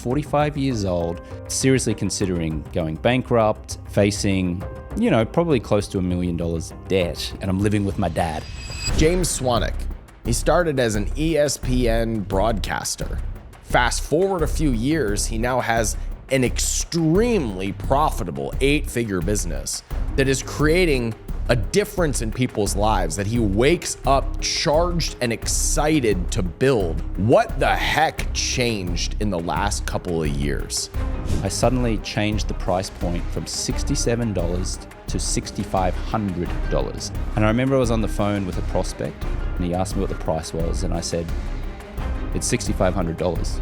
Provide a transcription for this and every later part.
45 years old, seriously considering going bankrupt, facing, probably close to $1 million debt, and I'm living with my dad. James Swanwick. He started as an ESPN broadcaster. Fast forward a few years, he now has an extremely profitable 8-figure business that is creating a difference in people's lives that he wakes up charged and excited to build. What the heck changed in the last couple of years? I suddenly changed the price point from $67 to $6,500. And I remember I was on the phone with a prospect and he asked me what the price was, and I said, it's $6,500.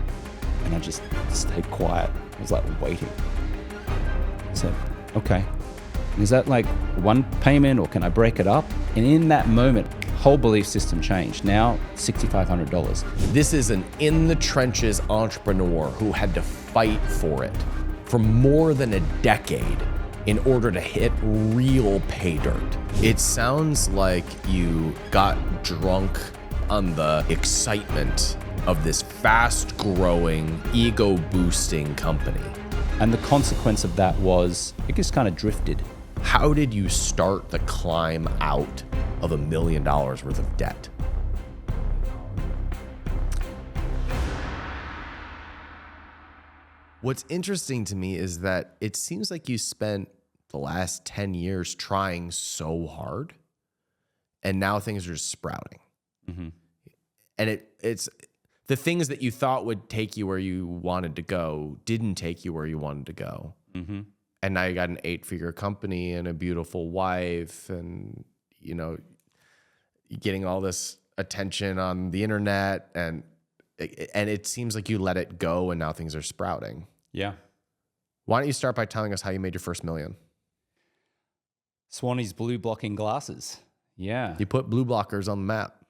And I just stayed quiet. I was like waiting. I said, okay. Is that like one payment or can I break it up? And in that moment, whole belief system changed. Now, $6,500. This is an in the trenches entrepreneur who had to fight for it for more than a decade in order to hit real pay dirt. It sounds like you got drunk on the excitement of this fast growing, ego boosting company. And the consequence of that was it just kind of drifted. How did you start the climb out of $1 million worth of debt? What's interesting to me is that it seems like you spent the last 10 years trying so hard, and now things are just sprouting. Mm-hmm. And it's the things that you thought would take you where you wanted to go didn't take you where you wanted to go. Mm-hmm. And now you got an 8-figure company and a beautiful wife, and you're getting all this attention on the internet, and it seems like you let it go, and now things are sprouting. Yeah. Why don't you start by telling us how you made your first $1 million? Swanny's blue blocking glasses. Yeah. You put blue blockers on the map.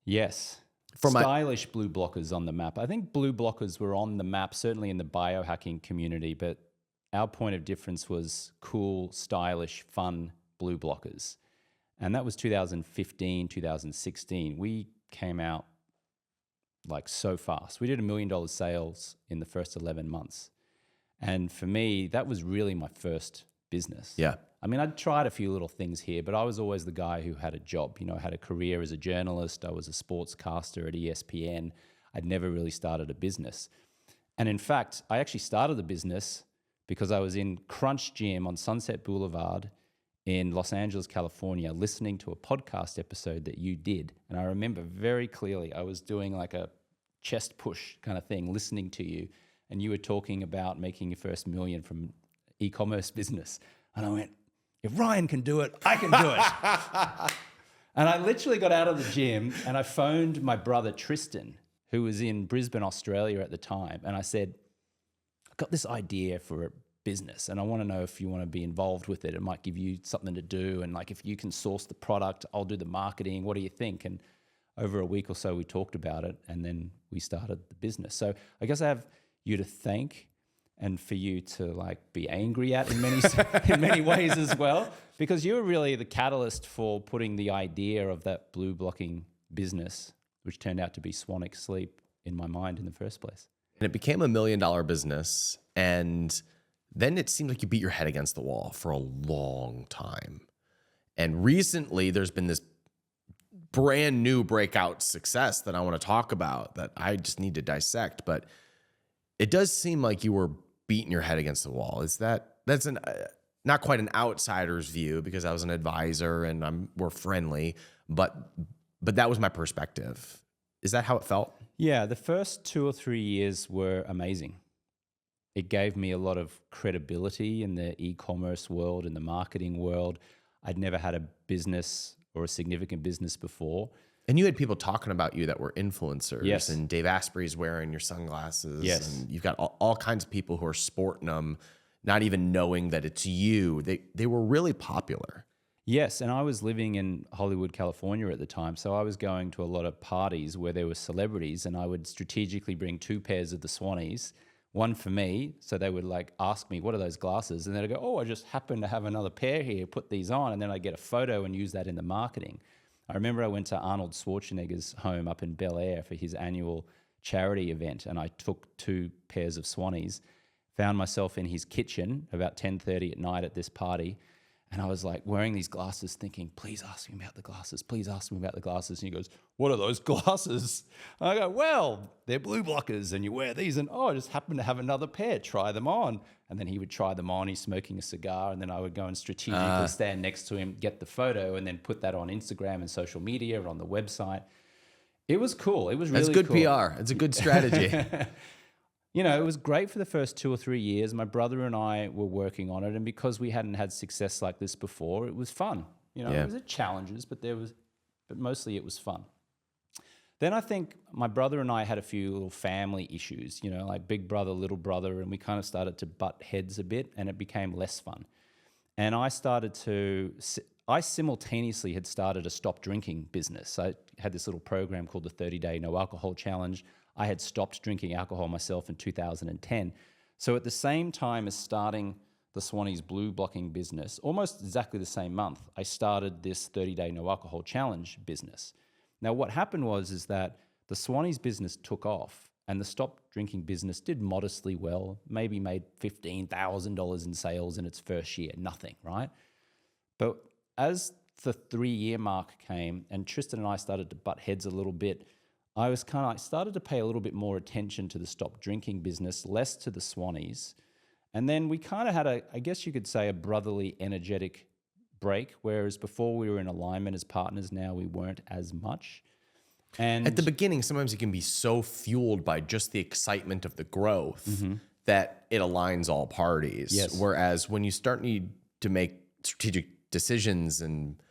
Yes. Stylish blue blockers on the map. I think blue blockers were on the map, certainly in the biohacking community, but our point of difference was cool, stylish, fun blue blockers. And that was 2015, 2016. We came out like so fast. We did $1 million sales in the first 11 months. And for me, that was really my first business. Yeah. I mean, I'd tried a few little things here, but I was always the guy who had a job. I had a career as a journalist. I was a sportscaster at ESPN. I'd never really started a business. And in fact, I actually started the business because I was in Crunch Gym on Sunset Boulevard in Los Angeles, California, listening to a podcast episode that you did. And I remember very clearly I was doing like a chest push kind of thing, listening to you. And you were talking about making your first $1 million from e-commerce business. And I went, if Ryan can do it, I can do it. And I literally got out of the gym and I phoned my brother Tristan, who was in Brisbane, Australia at the time. And I said, I've got this idea for a business and I want to know if you want to be involved with it. It might give you something to do. And like, if you can source the product, I'll do the marketing. What do you think? And over a week or so, we talked about it and then we started the business. So I guess I have you to thank and for you to like be angry at in many ways as well, because you were really the catalyst for putting the idea of that blue blocking business, which turned out to be Swanwick Sleep, in my mind in the first place. And it became $1 million business. And then it seemed like you beat your head against the wall for a long time. And recently there's been this brand new breakout success that I want to talk about that I just need to dissect. But it does seem like you were beating your head against the wall. That's not quite an outsider's view because I was an advisor and we're friendly, but that was my perspective. Is that how it felt? Yeah, the first 2 or 3 years were amazing. It gave me a lot of credibility in the e-commerce world, in the marketing world. I'd never had a business or a significant business before. And you had people talking about you that were influencers. Yes. And Dave Asprey's wearing your sunglasses. Yes. And you've got all kinds of people who are sporting them, not even knowing that it's you. They were really popular. Yes, and I was living in Hollywood, California at the time, so I was going to a lot of parties where there were celebrities, and I would strategically bring 2 pairs of the Swannies, one for me, so they would like ask me, what are those glasses? And then I'd go, oh, I just happen to have another pair here, put these on, and then I'd get a photo and use that in the marketing. I remember I went to Arnold Schwarzenegger's home up in Bel Air for his annual charity event, and I took 2 pairs of Swannies, found myself in his kitchen about 10:30 at night at this party. And I was like wearing these glasses thinking, please ask me about the glasses. Please ask me about the glasses. And he goes, what are those glasses? And I go, well, they're blue blockers and you wear these. And I just happen to have another pair. Try them on. And then he would try them on. He's smoking a cigar. And then I would go and strategically stand next to him, get the photo, and then put that on Instagram and social media or on the website. It was cool. It was really That's good cool. PR. It's a good strategy. It was great for the first 2 or 3 years. My brother and I were working on it, and because we hadn't had success like this before, it was fun. It was challenges, but mostly it was fun. Then I think my brother and I had a few little family issues, like big brother, little brother, and we kind of started to butt heads a bit, and it became less fun. And I simultaneously had started a stop drinking business. I had this little program called the 30-Day No Alcohol Challenge. I had stopped drinking alcohol myself in 2010. So at the same time as starting the Swannies blue blocking business, almost exactly the same month, I started this 30-Day No Alcohol Challenge business. Now what happened is that the Swannies business took off and the stop drinking business did modestly well, maybe made $15,000 in sales in its first year, nothing, right? But as the 3-year mark came and Tristan and I started to butt heads a little bit, I started to pay a little bit more attention to the stop drinking business, less to the Swannies. And then we kind of had I guess you could say, a brotherly, energetic break, whereas before we were in alignment as partners, now we weren't as much. And at the beginning, sometimes it can be so fueled by just the excitement of the growth that it aligns all parties. Yes. Whereas when you start need to make strategic decisions and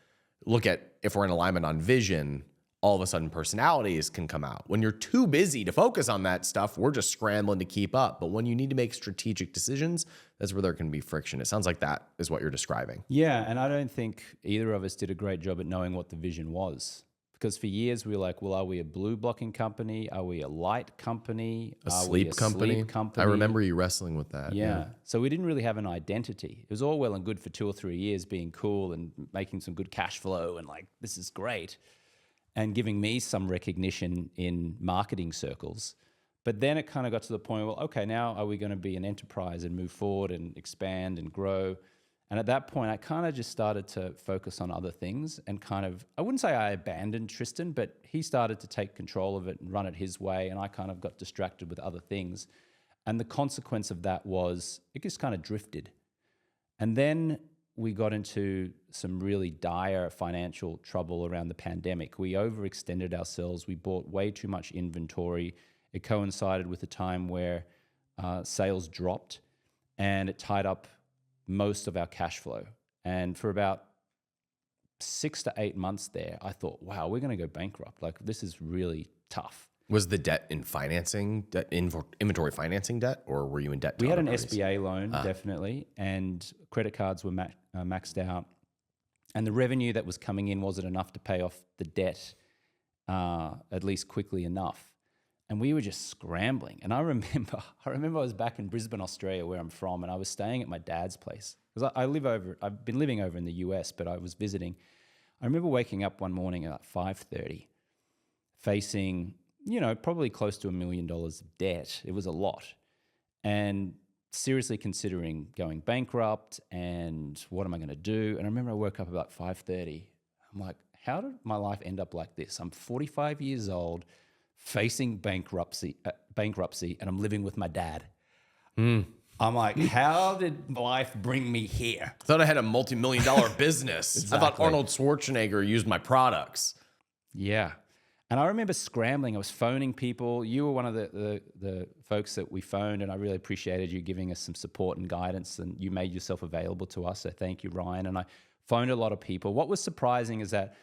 look at if we're in alignment on vision, all of a sudden personalities can come out. When you're too busy to focus on that stuff, we're just scrambling to keep up. But when you need to make strategic decisions, that's where there can be friction. It sounds like that is what you're describing. Yeah, and I don't think either of us did a great job at knowing what the vision was. Because for years we were like, well, are we a blue blocking company? Are we a light company? A sleep company? I remember you wrestling with that. Yeah. So we didn't really have an identity. It was all well and good for 2 or 3 years being cool and making some good cash flow and like, this is great, and giving me some recognition in marketing circles. But then it kind of got to the point, well, okay, now are we going to be an enterprise and move forward and expand and grow? And at that point, I kind of just started to focus on other things and I wouldn't say I abandoned Tristan, but he started to take control of it and run it his way. And I kind of got distracted with other things. And the consequence of that was it just kind of drifted. And then we got into some really dire financial trouble around the pandemic. We overextended ourselves. We bought way too much inventory. It coincided with a time where sales dropped and it tied up most of our cash flow. And for about 6 to 8 months there, I thought, wow, we're going to go bankrupt. Like, this is really tough. Was the debt in inventory financing debt, or were you in debt? We had an SBA loan, definitely, and credit cards were maxed out. And the revenue that was coming in wasn't enough to pay off the debt, at least quickly enough. And we were just scrambling. And I remember I was back in Brisbane, Australia, where I'm from, and I was staying at my dad's place. Because I've been living over in the US, but I was visiting. I remember waking up one morning at 5:30, facing, probably close to $1 million of debt. It was a lot. And seriously considering going bankrupt and what am I going to do? And I remember I woke up about 5:30. I'm like, how did my life end up like this? I'm 45 years old, facing bankruptcy, and I'm living with my dad. I'm like, how did life bring me here? I thought I had a multi-million-dollar business. Exactly. I thought Arnold Schwarzenegger used my products. Yeah. And I remember scrambling. I was phoning people. You were one of the folks that we phoned, and I really appreciated you giving us some support and guidance, and you made yourself available to us. So thank you, Ryan. And I phoned a lot of people. What was surprising is that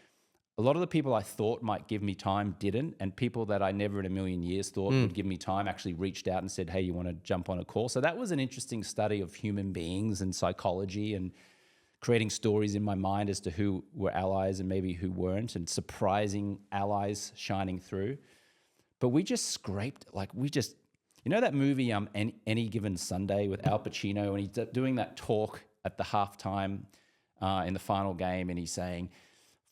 a lot of the people I thought might give me time didn't, and people that I never in a million years thought would give me time actually reached out and said, hey, you want to jump on a call? So that was an interesting study of human beings and psychology and creating stories in my mind as to who were allies and maybe who weren't, and surprising allies shining through. But we just scraped, that movie Any Given Sunday with Al Pacino, and he's doing that talk at the halftime in the final game, and he's saying,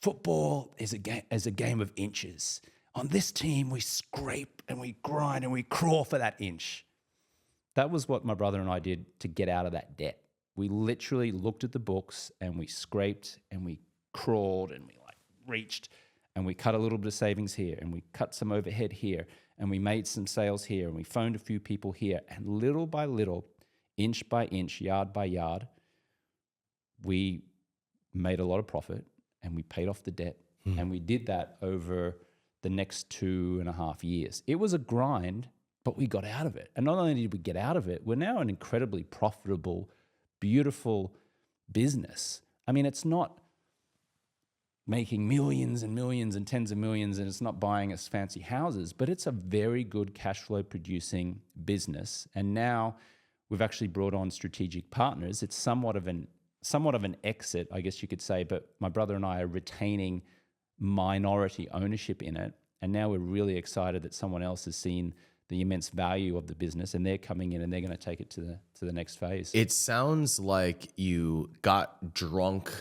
football is a game of inches. On this team, we scrape and we grind and we crawl for that inch. That was what my brother and I did to get out of that debt. We literally looked at the books and we scraped and we crawled and we like reached and we cut a little bit of savings here and we cut some overhead here and we made some sales here and we phoned a few people here. And little by little, inch by inch, yard by yard, we made a lot of profit and we paid off the debt. And we did that over the next 2.5 years. It was a grind, but we got out of it. And not only did we get out of it, we're now an incredibly profitable, beautiful business. I mean, it's not making millions and millions and tens of millions, and it's not buying us fancy houses, but it's a very good cash flow producing business. And now we've actually brought on strategic partners. It's somewhat of an exit, I guess you could say, but my brother and I are retaining minority ownership in it. And now we're really excited that someone else has seen the immense value of the business and they're coming in and they're going to take it to the next phase. It sounds like you got drunk,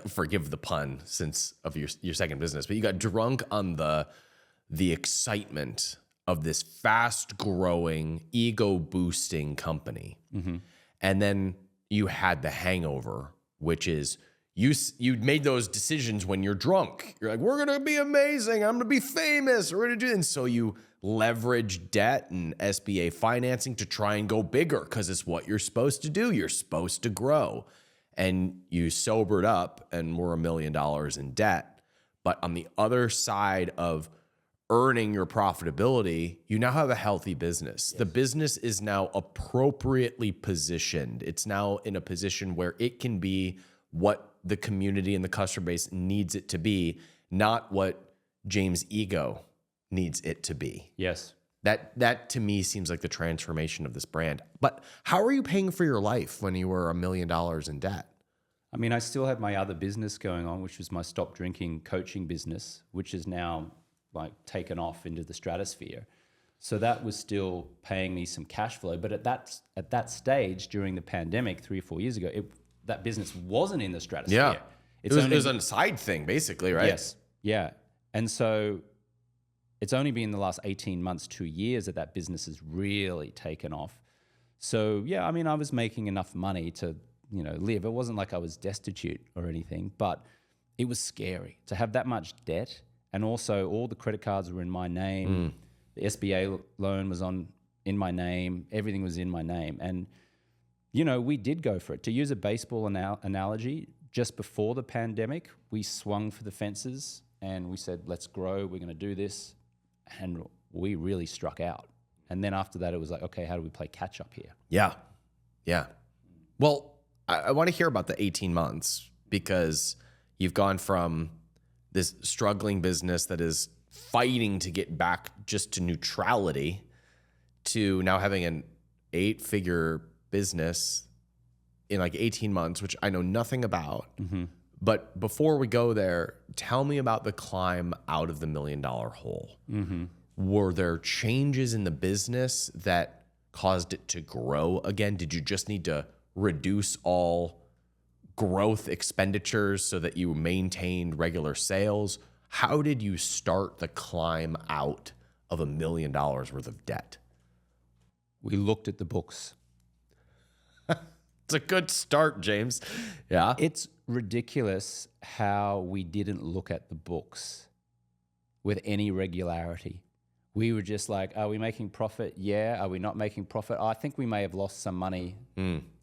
forgive the pun since of your second business, but you got drunk on the excitement of this fast growing, ego boosting company. Mm-hmm. And then you had the hangover, which is you made those decisions when you're drunk. You're like, we're going to be amazing. I'm going to be famous. We're going to do it. And so you leverage debt and SBA financing to try and go bigger because it's what you're supposed to do. You're supposed to grow. And you sobered up and were $1 million in debt. But on the other side of earning your profitability, you now have a healthy business. Yes. The business is now appropriately positioned. It's now in a position where it can be what the community and the customer base needs it to be, not what James' ego needs it to be. Yes. That to me seems like the transformation of this brand. But how are you paying for your life when you were $1 million in debt? I mean, I still had my other business going on, which was my stop drinking coaching business, which is now like taken off into the stratosphere. So that was still paying me some cash flow. But at that stage during the pandemic 3 or 4 years ago, that business wasn't in the stratosphere. Yeah. It was a side thing basically, right? Yes. Yeah. And so it's only been the last 18 months, 2 years that business has really taken off. So yeah, I mean, I was making enough money to, live. It wasn't like I was destitute or anything, but it was scary to have that much debt. And also all the credit cards were in my name. The SBA loan was in my name. Everything was in my name. And, we did go for it. To use a baseball analogy, just before the pandemic, we swung for the fences and we said, let's grow. We're going to do this. And we really struck out. And then after that, it was like, okay, how do we play catch up here? Yeah. Yeah. Well, I want to hear about the 18 months because you've gone from this struggling business that is fighting to get back just to neutrality to now having an 8-figure business in like 18 months, which I know nothing about. Mm-hmm. But before we go there, tell me about the climb out of the $1 million hole. Mm-hmm. Were there changes in the business that caused it to grow again? Did you just need to reduce all growth expenditures so that you maintained regular sales? How did you start the climb out of $1 million worth of debt? We looked at the books. It's a good start, James. Yeah. It's ridiculous how we didn't look at the books with any regularity. We were just like, are we making profit? Yeah. Are we not making profit? I think we may have lost some money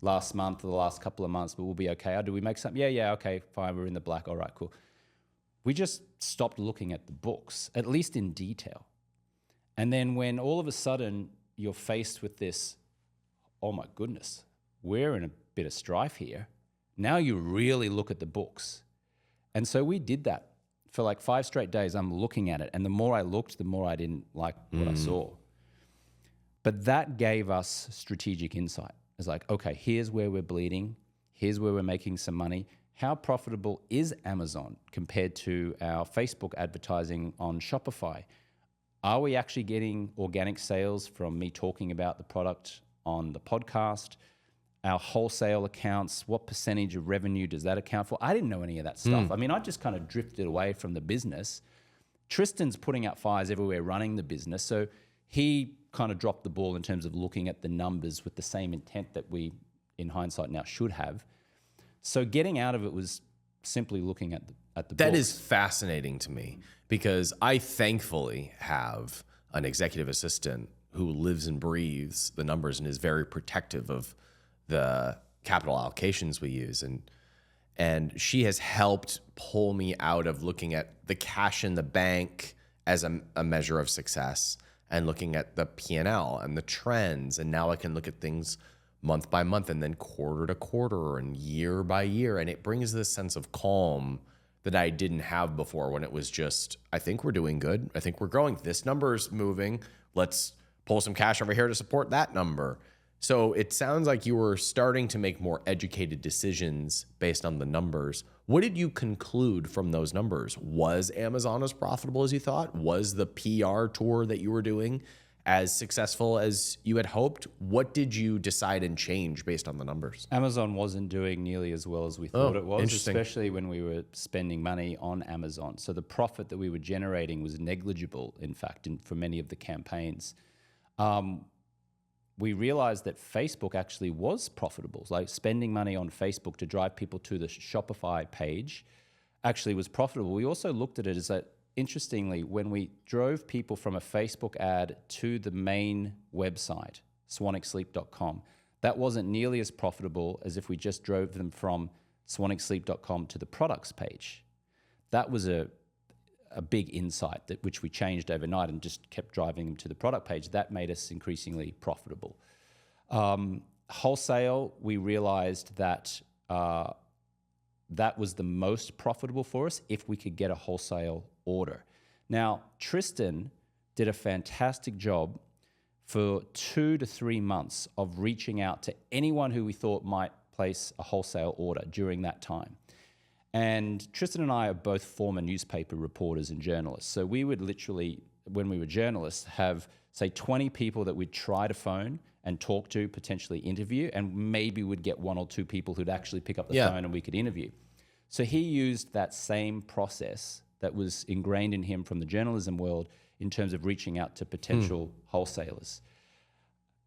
last month or the last couple of months, but we'll be okay. Do we make something? Yeah. Okay, fine. We're in the black. All right, cool. We just stopped looking at the books, at least in detail. And then when all of a sudden you're faced with this, oh my goodness, we're in a bit of strife here. Now you really look at the books. And so we did that for like 5 straight days. I'm looking at it. And the more I looked, the more I didn't like what I saw. But that gave us strategic insight. It's like, okay, here's where we're bleeding. Here's where we're making some money. How profitable is Amazon compared to our Facebook advertising on Shopify? Are we actually getting organic sales from me talking about the product on the podcast? Our wholesale accounts, what percentage of revenue does that account for? I didn't know any of that stuff. I mean, I just kind of drifted away from the business, Tristan's putting out fires everywhere, running the business. So he kind of dropped the ball in terms of looking at the numbers with the same intent that we, in hindsight now, should have. So getting out of it was simply looking at the That books. is fascinating to me because I thankfully have an executive assistant who lives and breathes the numbers and is very protective of the capital allocations we use. And she has helped pull me out of looking at the cash in the bank as a measure of success and looking at the P&L and the trends. And now I can look at things month by month and then quarter to quarter and year by year. And it brings this sense of calm that I didn't have before when it was just, I think we're doing good. I think we're growing. This number is moving. Let's pull some cash over here to support that number. So it sounds like you were starting to make more educated decisions based on the numbers. What did you conclude from those numbers? Was Amazon as profitable as you thought? Was the PR tour that you were doing as successful as you had hoped? What did you decide and change based on the numbers? Amazon wasn't doing nearly as well as we thought it was, interesting. especially when we were spending money on Amazon. So the profit that we were generating was negligible, in fact, for many of the campaigns. We realized that Facebook actually was profitable. Like spending money on Facebook to drive people to the Shopify page actually was profitable. We also looked at it as that, interestingly, when we drove people from a Facebook ad to the main website, swanwicksleep.com, that wasn't nearly as profitable as if we just drove them from swanwicksleep.com to the products page. That was a big insight which we changed overnight and just kept driving them to the product page. That made us increasingly profitable. Wholesale, we realized that that was the most profitable for us if we could get a wholesale order. Now, Tristan did a fantastic job for 2 to 3 months of reaching out to anyone who we thought might place a wholesale order during that time. And Tristan and I are both former newspaper reporters and journalists. So we would literally, when we were journalists, have, say, 20 people that we'd try to phone and talk to, potentially interview, and maybe we'd get 1 or 2 people who'd actually pick up the phone and we could interview. So he used that same process that was ingrained in him from the journalism world in terms of reaching out to potential wholesalers.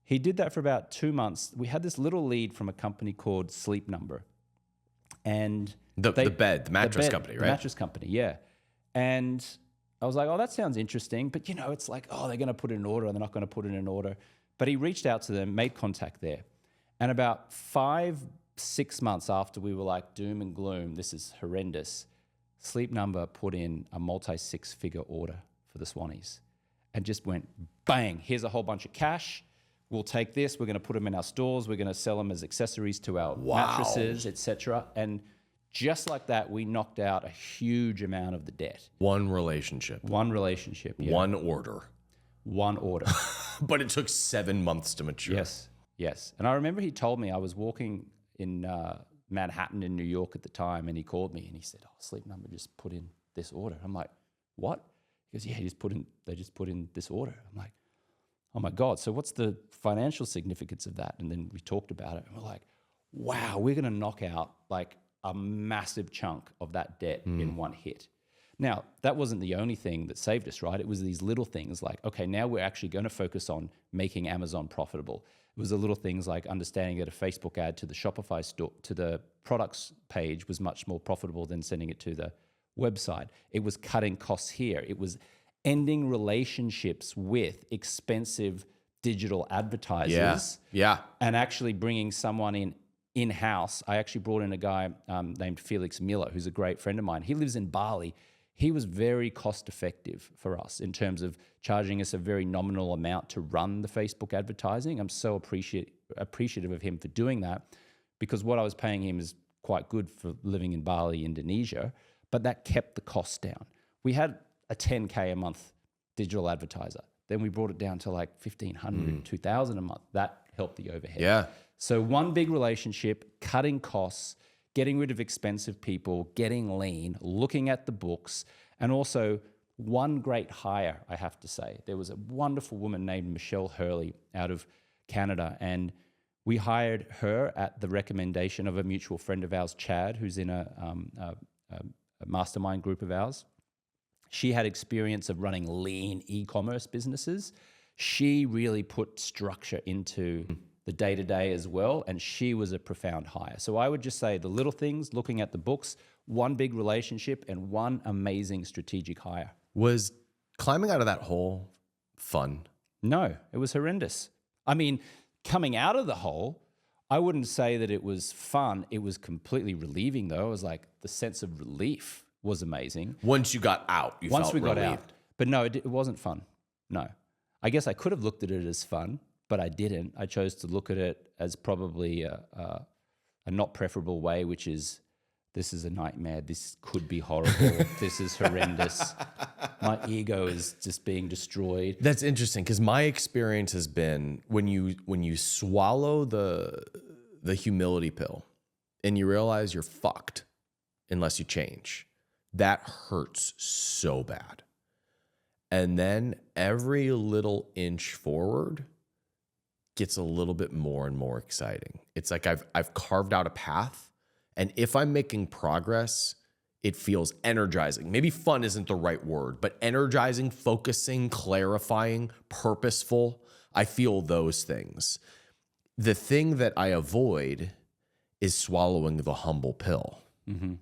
He did that for about 2 months. We had this little lead from a company called Sleep Number. And the mattress company, right? The mattress company, yeah. And I was like, oh, that sounds interesting. But, it's like, oh, they're going to put in an order or they're not going to put in an order. But he reached out to them, made contact there. And about 5-6 months after we were like doom and gloom, this is horrendous, Sleep Number put in a multi-6-figure order for the Swannies and just went, bang, here's a whole bunch of cash. We'll take this. We're going to put them in our stores. We're going to sell them as accessories to our mattresses, etc. And just like that, we knocked out a huge amount of the debt. One relationship. Yeah. One order. But it took 7 months to mature. Yes. And I remember he told me, I was walking in Manhattan in New York at the time, and he called me and he said, oh, Sleep Number just put in this order. I'm like, what? He goes, yeah, they just put in this order. I'm like, oh my God, so what's the financial significance of that? And then we talked about it and we're like, wow, we're going to knock out like a massive chunk of that debt in one hit. Now, that wasn't the only thing that saved us, right? It was these little things like, okay, now we're actually going to focus on making Amazon profitable. It was the little things like understanding that a Facebook ad to the Shopify store, to the products page was much more profitable than sending it to the website. It was cutting costs here. It was ending relationships with expensive digital advertisers. Yeah. And actually bringing someone in-house. I actually brought in a guy named Felix Miller, who's a great friend of mine. He lives in Bali. He was very cost effective for us in terms of charging us a very nominal amount to run the Facebook advertising. I'm so appreciative of him for doing that, because what I was paying him is quite good for living in Bali, Indonesia, but that kept the costs down. We had a 10K a month digital advertiser. Then we brought it down to like 1,500, 2,000 a month. That helped the overhead. Yeah. So one big relationship, cutting costs, getting rid of expensive people, getting lean, looking at the books, and also one great hire, I have to say. There was a wonderful woman named Michelle Hurley out of Canada, and we hired her at the recommendation of a mutual friend of ours, Chad, who's in a mastermind group of ours. She had experience of running lean e-commerce businesses. She really put structure into the day-to-day as well, and she was a profound hire. So I would just say the little things, looking at the books, one big relationship, and one amazing strategic hire. Was climbing out of that hole fun? No, it was horrendous. I mean, coming out of the hole, I wouldn't say that it was fun. It was completely relieving, though. It was like the sense of relief was amazing. Once you got out, you Once felt we got relieved. out. But no, it wasn't fun. No. I guess I could have looked at it as fun, but I didn't. I chose to look at it as probably a not preferable way, which is, this is a nightmare. This could be horrible. This is horrendous. My ego is just being destroyed. That's interesting because my experience has been when you swallow the humility pill and you realize you're fucked unless you change. That hurts so bad. And then every little inch forward gets a little bit more and more exciting. It's like I've carved out a path, and if I'm making progress, it feels energizing. Maybe fun isn't the right word, but energizing, focusing, clarifying, purposeful. I feel those things. The thing that I avoid is swallowing the humble pill. Mm-hmm.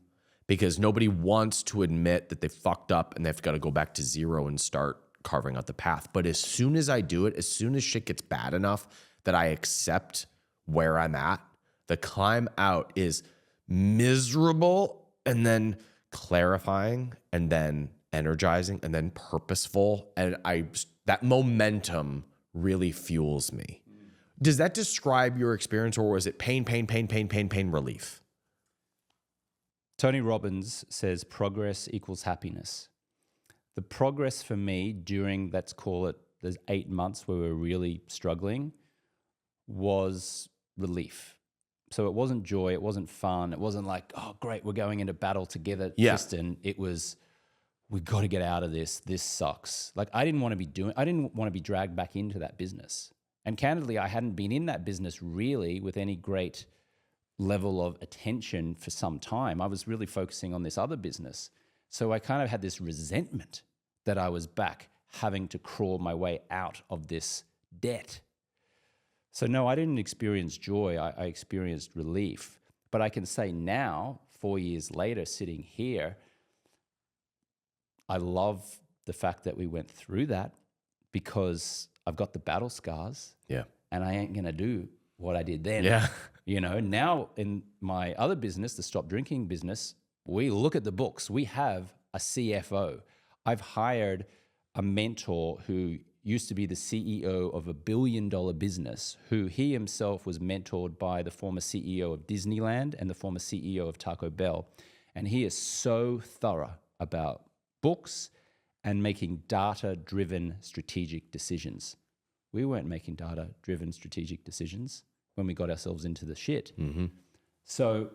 Because nobody wants to admit that they fucked up and they've got to go back to zero and start carving out the path. But as soon as I do it, as soon as shit gets bad enough that I accept where I'm at, the climb out is miserable and then clarifying and then energizing and then purposeful. And that momentum really fuels me. Does that describe your experience, or was it pain, relief? Tony Robbins says progress equals happiness. The progress for me during, let's call it, those 8 months where we were really struggling, was relief. So it wasn't joy, it wasn't fun, it wasn't like, oh great, we're going into battle together, Tristan. It was, we got to get out of this sucks. Like I didn't want to be dragged back into that business. And candidly, I hadn't been in that business really with any great level of attention for some time. I was really focusing on this other business. So I kind of had this resentment that I was back having to crawl my way out of this debt. So no, I didn't experience joy. I experienced relief. But I can say now, 4 years later, sitting here, I love the fact that we went through that because I've got the battle scars. Yeah. And I ain't going to do what I did then. Yeah. You know, now in my other business, the stop drinking business, we look at the books. We have a CFO. I've hired a mentor who used to be the CEO of $1 billion business, who he himself was mentored by the former CEO of Disneyland and the former CEO of Taco Bell. And he is so thorough about books and making data-driven strategic decisions. We weren't making data-driven strategic decisions when we got ourselves into the shit. Mm-hmm. So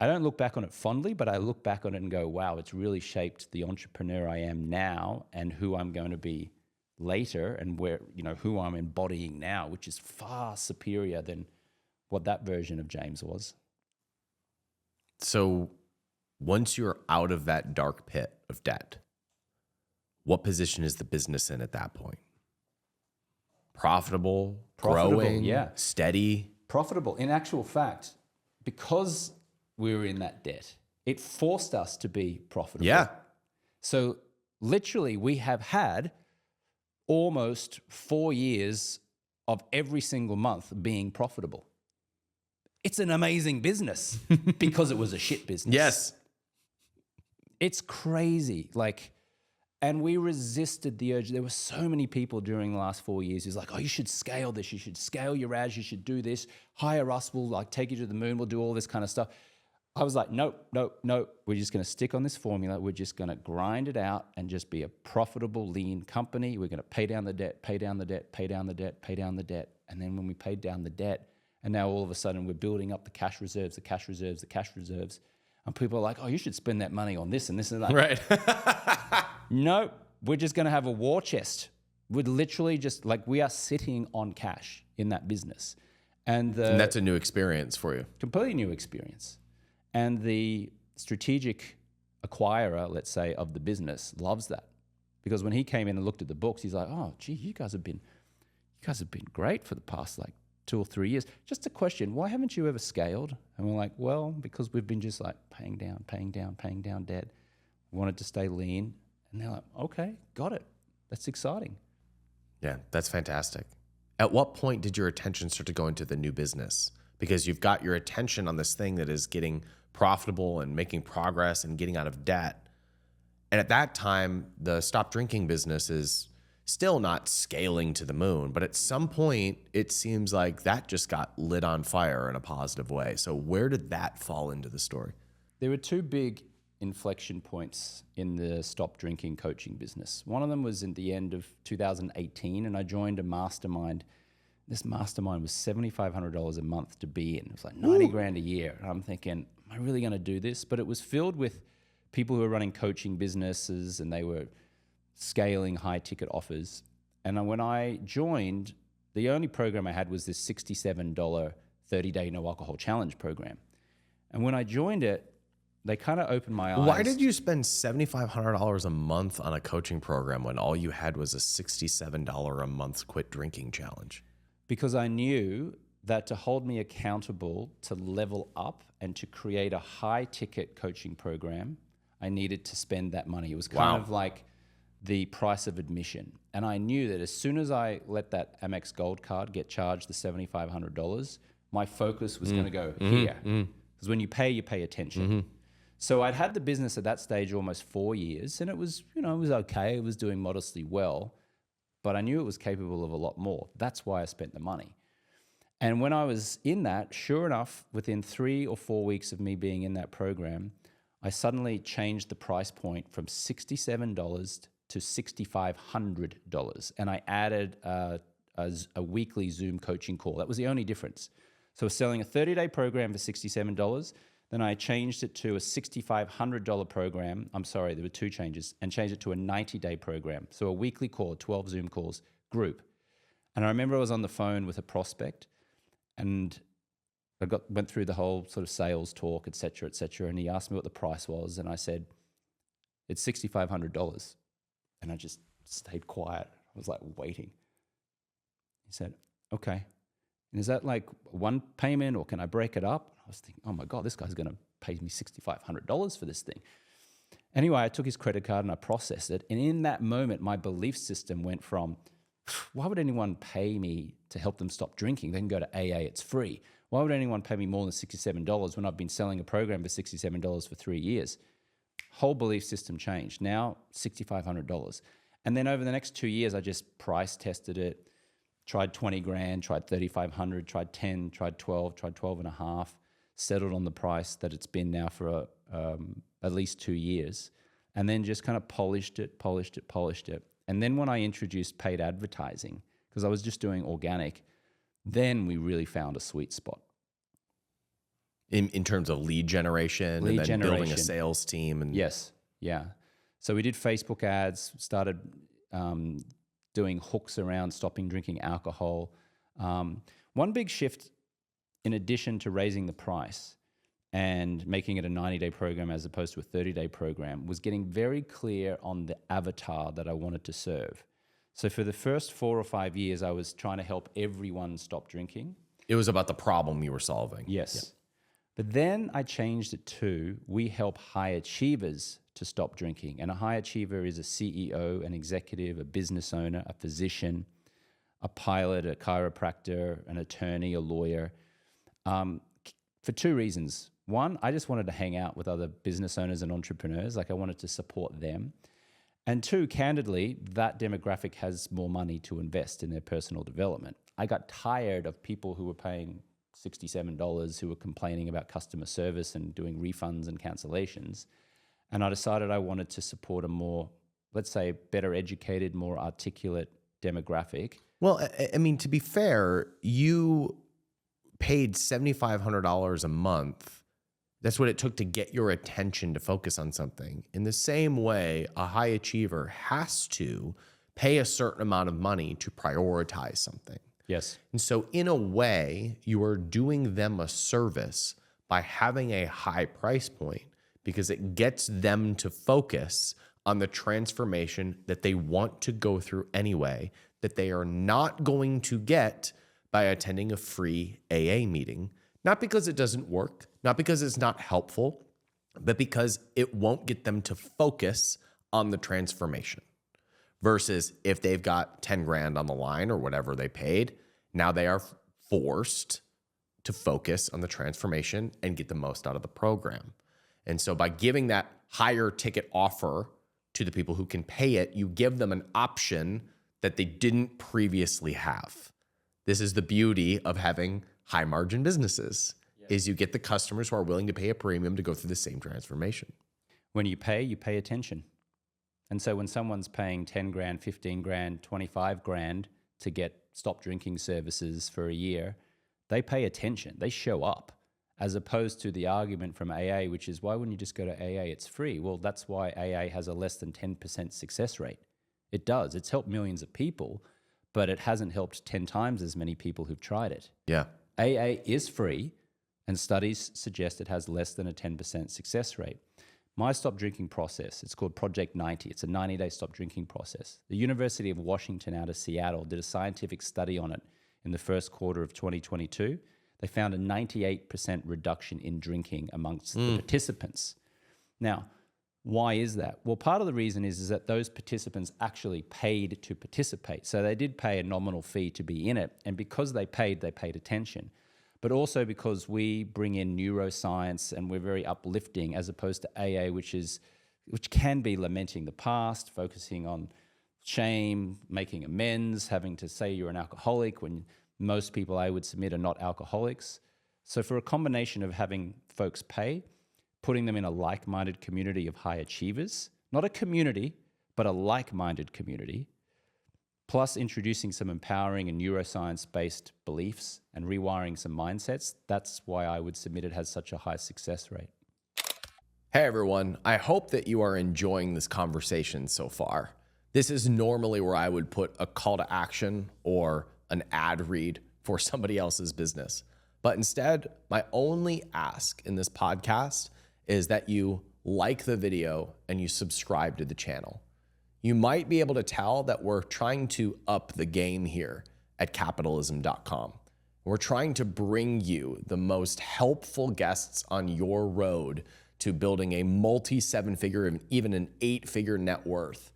I don't look back on it fondly, but I look back on it and go, wow, it's really shaped the entrepreneur I am now and who I'm going to be later, and where, you know, who I'm embodying now, which is far superior than what that version of James was. So once you're out of that dark pit of debt, what position is the business in at that point? Profitable, growing, yeah. Steady? Profitable. In actual fact, because we were in that debt, it forced us to be profitable. Yeah. So literally we have had almost 4 years of every single month being profitable. It's an amazing business because it was a shit business. Yes. It's crazy. Like, and we resisted the urge. There were so many people during the last 4 years who's like, oh, you should scale this. You should scale your ads. You should do this. Hire us. We'll like take you to the moon. We'll do all this kind of stuff. I was like, nope. We're just going to stick on this formula. We're just going to grind it out and just be a profitable, lean company. We're going to pay down the debt, pay down the debt, pay down the debt, pay down the debt. And then when we paid down the debt, and now all of a sudden we're building up the cash reserves. And people are like, oh, you should spend that money on this and this and that. Right. No, we're just going to have a war chest. We're literally just like, we are sitting on cash in that business. And that's a new experience for you. Completely new experience. And the strategic acquirer, let's say, of the business loves that. Because when he came in and looked at the books, he's like, oh, gee, you guys have been great for the past like 2 or 3 years. Just a question, why haven't you ever scaled? And we're like, well, because we've been just like paying down debt. We wanted to stay lean. And they're like, okay, got it. That's exciting. Yeah, that's fantastic. At what point did your attention start to go into the new business? Because you've got your attention on this thing that is getting profitable and making progress and getting out of debt. And at that time, the stop drinking business is still not scaling to the moon. But at some point, it seems like that just got lit on fire in a positive way. So where did that fall into the story? There were 2 big inflection points in the stop drinking coaching business. One of them was in the end of 2018, and I joined a mastermind. This mastermind was $7,500 a month to be in. It was like 90 grand a year. And I'm thinking, am I really going to do this? But it was filled with people who were running coaching businesses, and they were scaling high ticket offers. And when I joined, the only program I had was this $67 30-day no alcohol challenge program. And when I joined it, they kind of opened my eyes. Why did you spend $7,500 a month on a coaching program when all you had was a $67 a month quit drinking challenge? Because I knew that to hold me accountable, to level up, and to create a high ticket coaching program, I needed to spend that money. It was kind of like the price of admission. And I knew that as soon as I let that Amex Gold card get charged the $7,500, my focus was going to go here. Because when you pay attention. So I'd had the business at that stage almost 4 years, and it was, it was okay. It was doing modestly well, but I knew it was capable of a lot more. That's why I spent the money. And when I was in that, sure enough, within 3 or 4 weeks of me being in that program, I suddenly changed the price point from $67 to $6,500. And I added a weekly Zoom coaching call. That was the only difference. So I was selling a 30-day program for $67. Then I changed it to a $6,500 program. I'm sorry, there were 2 changes, and changed it to a 90-day program. So a weekly call, 12 Zoom calls, group. And I remember I was on the phone with a prospect, and I went through the whole sort of sales talk, et cetera, and he asked me what the price was, and I said, it's $6,500. And I just stayed quiet. I was like waiting. He said, okay. And is that like one payment, or can I break it up? I was thinking, oh my God, this guy's going to pay me $6,500 for this thing. Anyway, I took his credit card and I processed it. And in that moment, my belief system went from, why would anyone pay me to help them stop drinking? They can go to AA, it's free. Why would anyone pay me more than $67 when I've been selling a program for $67 for 3 years? Whole belief system changed. Now, $6,500. And then over the next 2 years, I just price tested it, tried 20 grand, tried 3,500, tried 10, tried 12, tried 12 and a half, settled on the price that it's been now for at least 2 years, and then just kind of polished it. And then when I introduced paid advertising, because I was just doing organic, then we really found a sweet spot. In terms of lead generation building a sales team. And yes, yeah. So we did Facebook ads, started doing hooks around stopping drinking alcohol. One big shift, in addition to raising the price and making it a 90-day program as opposed to a 30-day program, was getting very clear on the avatar that I wanted to serve. So for the first 4 or 5 years, I was trying to help everyone stop drinking. It was about the problem you were solving. Yes. Yeah. But then I changed it to, we help high achievers to stop drinking. And a high achiever is a CEO, an executive, a business owner, a physician, a pilot, a chiropractor, an attorney, a lawyer. For 2 reasons. One, I just wanted to hang out with other business owners and entrepreneurs. Like, I wanted to support them. And 2, candidly, that demographic has more money to invest in their personal development. I got tired of people who were paying $67 who were complaining about customer service and doing refunds and cancellations. And I decided I wanted to support a more, let's say, better educated, more articulate demographic. Well, I mean, to be fair, you paid $7,500 a month. That's what it took to get your attention to focus on something. In the same way, a high achiever has to pay a certain amount of money to prioritize something. Yes. And so in a way, you are doing them a service by having a high price point, because it gets them to focus on the transformation that they want to go through anyway, that they are not going to get by attending a free AA meeting. Not because it doesn't work, not because it's not helpful, but because it won't get them to focus on the transformation. Versus if they've got 10 grand on the line or whatever they paid, now they are forced to focus on the transformation and get the most out of the program. And so by giving that higher ticket offer to the people who can pay it, you give them an option that they didn't previously have. This is the beauty of having high margin businesses, is you get the customers who are willing to pay a premium to go through the same transformation. When you pay attention. And so when someone's paying 10 grand, 15 grand, 25 grand to get stop drinking services for a year, they pay attention, they show up, as opposed to the argument from AA, which is, why wouldn't you just go to AA? It's free. Well, that's why AA has a less than 10% success rate. It does. It's helped millions of people, but it hasn't helped 10 times as many people who've tried it. Yeah. AA is free, and studies suggest it has less than a 10% success rate. My stop drinking process, it's called Project 90. It's a 90-day stop drinking process. The University of Washington out of Seattle did a scientific study on it in the first quarter of 2022. They found a 98% reduction in drinking amongst the participants. Now, why is that? Well, part of the reason is that those participants actually paid to participate. So they did pay a nominal fee to be in it. And because they paid attention. But also because we bring in neuroscience and we're very uplifting, as opposed to AA, which can be lamenting the past, focusing on shame, making amends, having to say you're an alcoholic when most people I would submit are not alcoholics. So for a combination of having folks pay, putting them in a like-minded community of high achievers, not a community, but a like-minded community, plus introducing some empowering and neuroscience-based beliefs and rewiring some mindsets, that's why I would submit it has such a high success rate. Hey everyone, I hope that you are enjoying this conversation so far. This is normally where I would put a call to action or an ad read for somebody else's business. But instead, my only ask in this podcast is that you like the video and you subscribe to the channel. You might be able to tell that we're trying to up the game here at capitalism.com. We're trying to bring you the most helpful guests on your road to building a multi-7-figure and even an 8-figure net worth.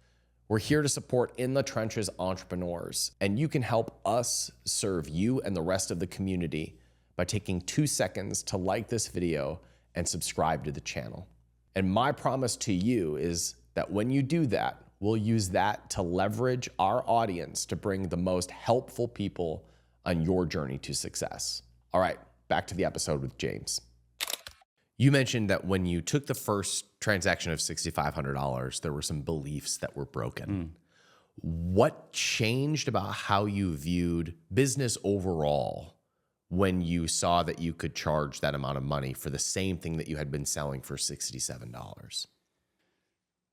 We're here to support in the trenches entrepreneurs, and you can help us serve you and the rest of the community by taking 2 seconds to like this video and subscribe to the channel. And my promise to you is that when you do that, we'll use that to leverage our audience to bring the most helpful people on your journey to success. All right, back to the episode with James. You mentioned that when you took the first transaction of $6,500, there were some beliefs that were broken. What changed about how you viewed business overall when you saw that you could charge that amount of money for the same thing that you had been selling for $67?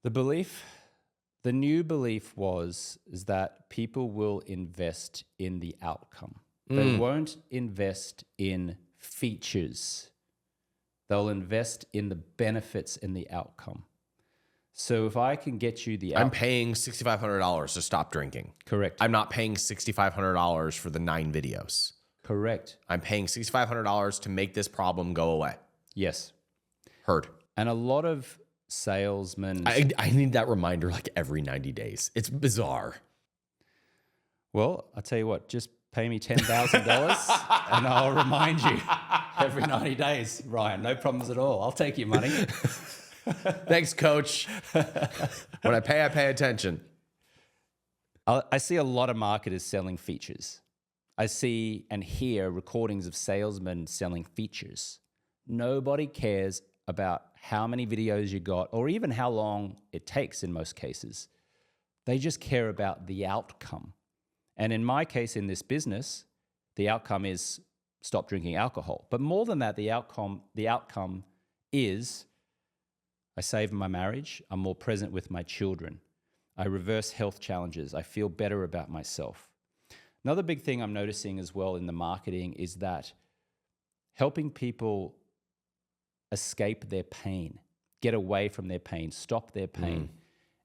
The new belief is that people will invest in the outcome. They won't invest in features. They'll invest in the benefits in the outcome. So if I can get you the I'm paying $6,500 to stop drinking. Correct. I'm not paying $6,500 for the 9 videos. Correct. I'm paying $6,500 to make this problem go away. Yes. Heard. And a lot of salesmen... I need that reminder like every 90 days. It's bizarre. Well, I'll tell you what, just pay me $10,000 and I'll remind you every 90 days. Ryan, no problems at all. I'll take your money. Thanks, coach. When I pay attention. I see a lot of marketers selling features. I see and hear recordings of salesmen selling features. Nobody cares about how many videos you got or even how long it takes in most cases. They just care about the outcome. And in my case, in this business, the outcome is stop drinking alcohol. But more than that, the outcome is I save my marriage, I'm more present with my children, I reverse health challenges, I feel better about myself. Another big thing I'm noticing as well in the marketing is that helping people escape their pain. get away from their pain, stop their pain,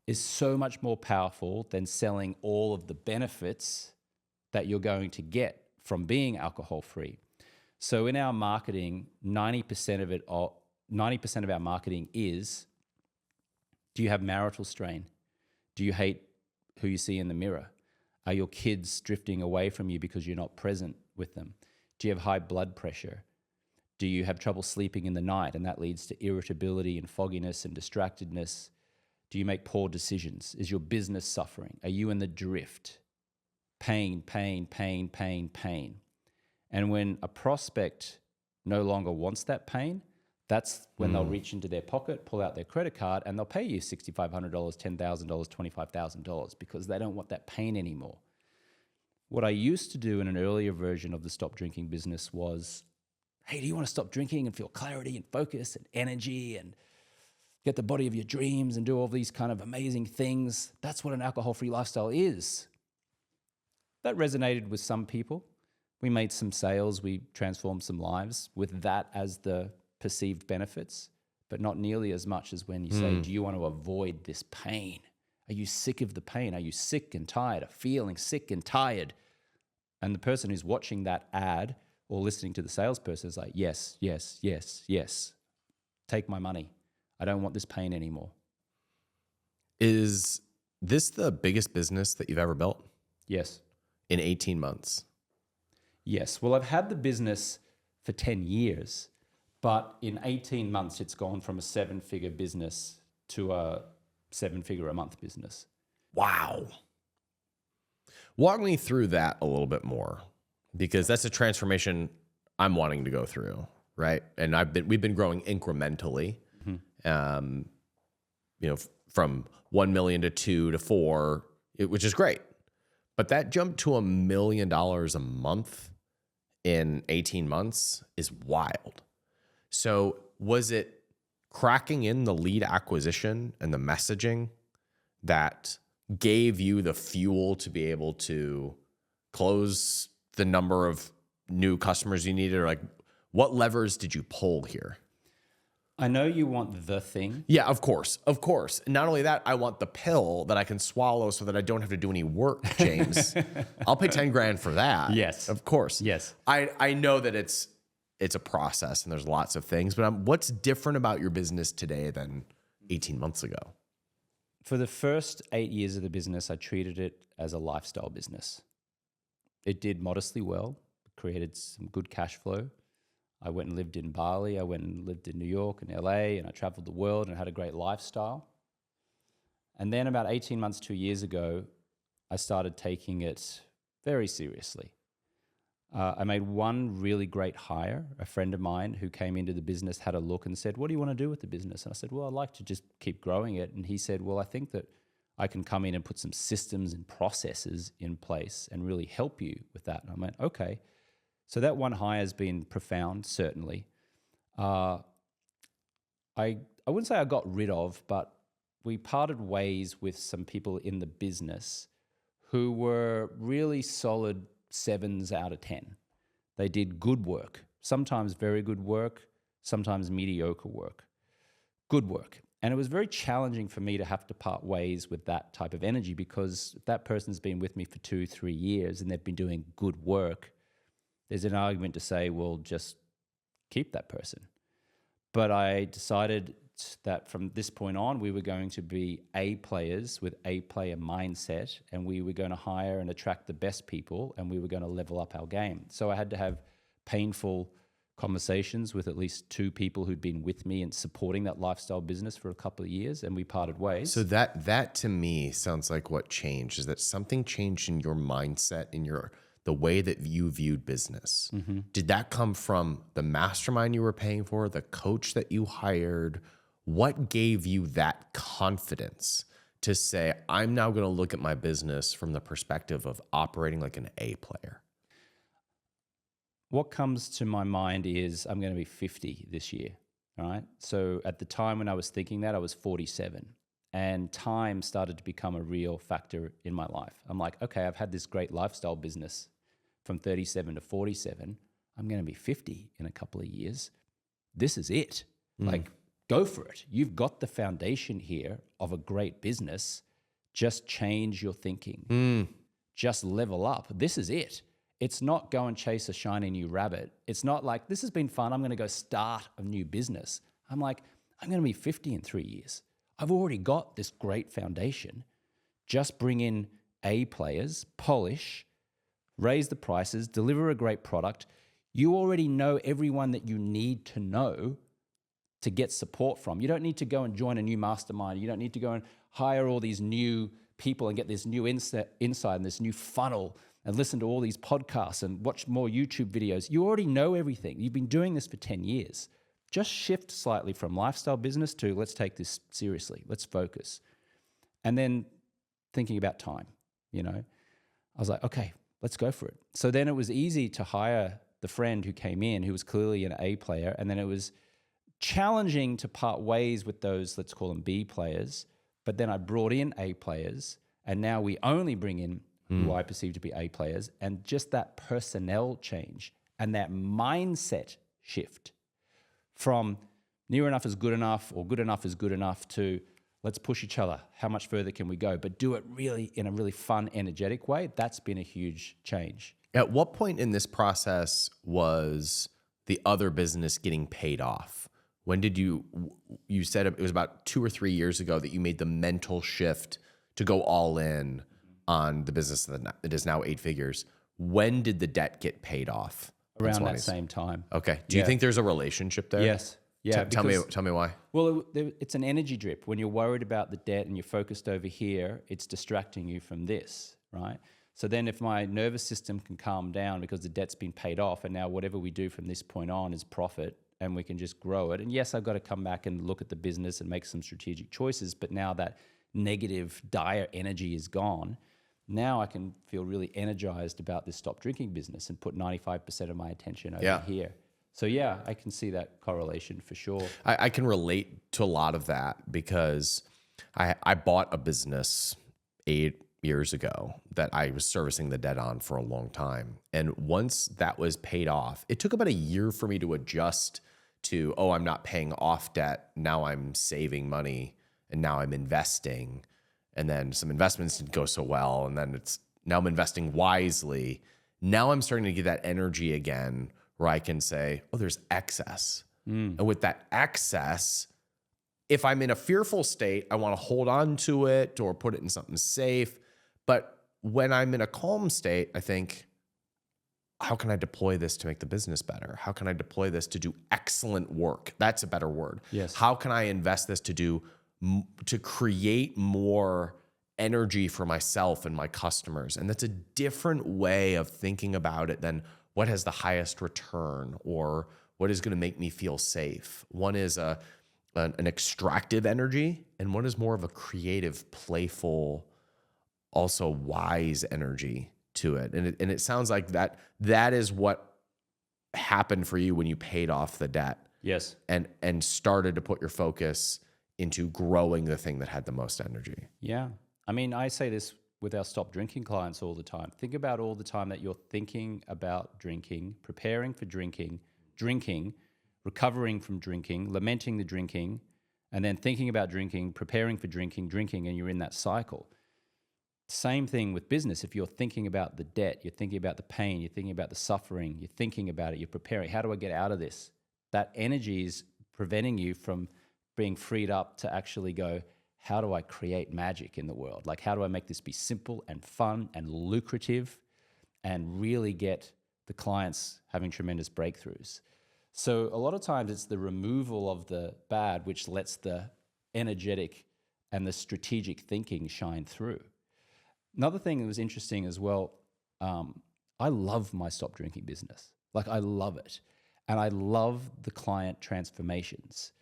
is so much more powerful than selling all of the benefits that you're going to get from being alcohol-free. So in our marketing, 90% of our marketing is, do you have marital strain? Do you hate who you see in the mirror? Are your kids drifting away from you because you're not present with them? Do you have high blood pressure? Do you have trouble sleeping in the night and that leads to irritability and fogginess and distractedness? Do you make poor decisions? Is your business suffering? Are you in the drift? Pain, pain, pain, pain, pain. And when a prospect no longer wants that pain, that's when they'll reach into their pocket, pull out their credit card, and they'll pay you $6,500, $10,000, $25,000 because they don't want that pain anymore. What I used to do in an earlier version of the stop drinking business was, hey, do you want to stop drinking and feel clarity and focus and energy and get the body of your dreams and do all these kind of amazing things? That's what an alcohol-free lifestyle is. That resonated with some people. We made some sales, we transformed some lives with that as the perceived benefits, but not nearly as much as when you say, do you want to avoid this pain? Are you sick of the pain? Are you sick and tired of feeling sick and tired? And the person who's watching that ad or listening to the salesperson is like, yes, yes, yes, yes. Take my money. I don't want this pain anymore. Is this the biggest business that you've ever built? Yes. In 18 months? Yes. Well, I've had the business for 10 years, but in 18 months, it's gone from a 7-figure business to a 7-figure a month business. Wow. Walk me through that a little bit more, because that's a transformation I'm wanting to go through, right? And we've been growing incrementally, from 1 million to 2 to 4, which is great. But that jump to $1 million a month in 18 months is wild. So was it cracking in the lead acquisition and the messaging that gave you the fuel to be able to close the number of new customers you needed? Or like, what levers did you pull here? I know you want the thing. Yeah, of course. Of course. Not only that, I want the pill that I can swallow so that I don't have to do any work, James. I'll pay 10 grand for that. Yes. Of course. Yes. I know that it's a process and there's lots of things, but what's different about your business today than 18 months ago? For the first 8 years of the business, I treated it as a lifestyle business. It did modestly well, created some good cash flow. I went and lived in Bali. I went and lived in New York and LA, and I traveled the world and had a great lifestyle. And then about 18 months, 2 years ago, I started taking it very seriously. I made one really great hire. A friend of mine who came into the business had a look and said, what do you want to do with the business? And I said, well, I'd like to just keep growing it. And he said, well, I think that I can come in and put some systems and processes in place and really help you with that. And I went, okay. So that one hire has been profound, certainly. I wouldn't say I got rid of, but we parted ways with some people in the business who were really solid 7s out of 10. They did good work, sometimes very good work, sometimes mediocre work, good work. And it was very challenging for me to have to part ways with that type of energy, because if that person's been with me for 2-3 years and they've been doing good work, there's an argument to say, well, just keep that person. But I decided that from this point on, we were going to be A players with A player mindset, and we were going to hire and attract the best people, and we were going to level up our game. So I had to have painful conversations with at least 2 people who'd been with me and supporting that lifestyle business for a couple of years, and we parted ways. So that to me sounds like what changed, is that something changed in your mindset, in the way that you viewed business. Mm-hmm. Did that come from the mastermind you were paying for, the coach that you hired? What gave you that confidence to say, I'm now going to look at my business from the perspective of operating like an A player? What comes to my mind is I'm going to be 50 this year, all right? So at the time when I was thinking that, I was 47. And time started to become a real factor in my life. I'm like, okay, I've had this great lifestyle business from 37 to 47. I'm going to be 50 in a couple of years. This is it. Like, go for it. You've got the foundation here of a great business. Just change your thinking. Just level up. This is it. It's not go and chase a shiny new rabbit. It's not like, this has been fun, I'm going to go start a new business. I'm like, I'm going to be 50 in 3 years. I've already got this great foundation. Just bring in A players, polish, raise the prices, deliver a great product. You already know everyone that you need to know to get support from. You don't need to go and join a new mastermind. You don't need to go and hire all these new people and get this new insight and this new funnel and listen to all these podcasts and watch more YouTube videos. You already know everything. You've been doing this for 10 years. Just shift slightly from lifestyle business to let's take this seriously. Let's focus. And then thinking about time, I was like, okay, let's go for it. So then it was easy to hire the friend who came in, who was clearly an A player. And then it was challenging to part ways with those, let's call them B players. But then I brought in A players, and now we only bring in who I perceive to be A players, and just that personnel change and that mindset shift from near enough is good enough or good enough is good enough to let's push each other. How much further can we go? But do it really in a really fun, energetic way. That's been a huge change. At what point in this process was the other business getting paid off? When did you said it was about 2 or 3 years ago that you made the mental shift to go all in on the business that is now 8 figures. When did the debt get paid off? Around that same time. Okay. Do you think there's a relationship there? Yes. Yeah. Tell me why. Well, it's an energy drip. When you're worried about the debt and you're focused over here, it's distracting you from this, right? So then if my nervous system can calm down because the debt's been paid off and now whatever we do from this point on is profit and we can just grow it. And yes, I've got to come back and look at the business and make some strategic choices, but now that negative, dire energy is gone, now I can feel really energized about this stop drinking business and put 95% of my attention over here. So yeah, I can see that correlation for sure. I can relate to a lot of that because I bought a business 8 years ago that I was servicing the debt on for a long time. And once that was paid off, it took about a year for me to adjust to, oh, I'm not paying off debt. Now I'm saving money and now I'm investing. And then some investments didn't go so well. And then now I'm investing wisely. Now I'm starting to get that energy again where I can say, oh, there's excess. And with that excess, if I'm in a fearful state, I want to hold on to it or put it in something safe. But when I'm in a calm state, I think, how can I deploy this to make the business better? How can I deploy this to do excellent work? That's a better word. Yes. How can I invest this to create more energy for myself and my customers? And that's a different way of thinking about it than what has the highest return or what is going to make me feel safe. One is an extractive energy, and one is more of a creative, playful, also wise energy to it. And it sounds like that is what happened for you when you paid off the debt. Yes. And started to put your focus into growing the thing that had the most energy. Yeah. I mean, I say this with our stop drinking clients all the time. Think about all the time that you're thinking about drinking, preparing for drinking, recovering from drinking, lamenting the drinking, and then thinking about drinking, preparing for drinking, and you're in that cycle. Same thing with business. If you're thinking about the debt, you're thinking about the pain, you're thinking about the suffering, you're thinking about it, you're preparing. How do I get out of this? That energy is preventing you from being freed up to actually go, how do I create magic in the world? Like, how do I make this be simple and fun and lucrative and really get the clients having tremendous breakthroughs? So a lot of times it's the removal of the bad, which lets the energetic and the strategic thinking shine through. Another thing that was interesting as well, I love my stop drinking business. Like, I love it. And I love the client transformations.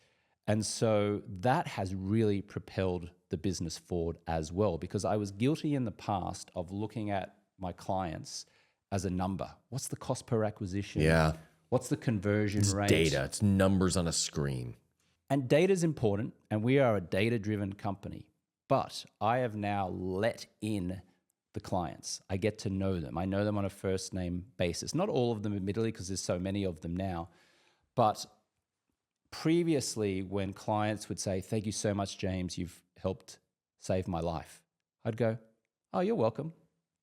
And so that has really propelled the business forward as well, because I was guilty in the past of looking at my clients as a number. What's the cost per acquisition? Yeah. What's the conversion rate? Data. It's numbers on a screen. And data is important, and we are a data-driven company. But I have now let in the clients. I get to know them. I know them on a first name basis. Not all of them, admittedly, because there's so many of them now. But previously, when clients would say, "Thank you so much, James, you've helped save my life," I'd go, "Oh, you're welcome.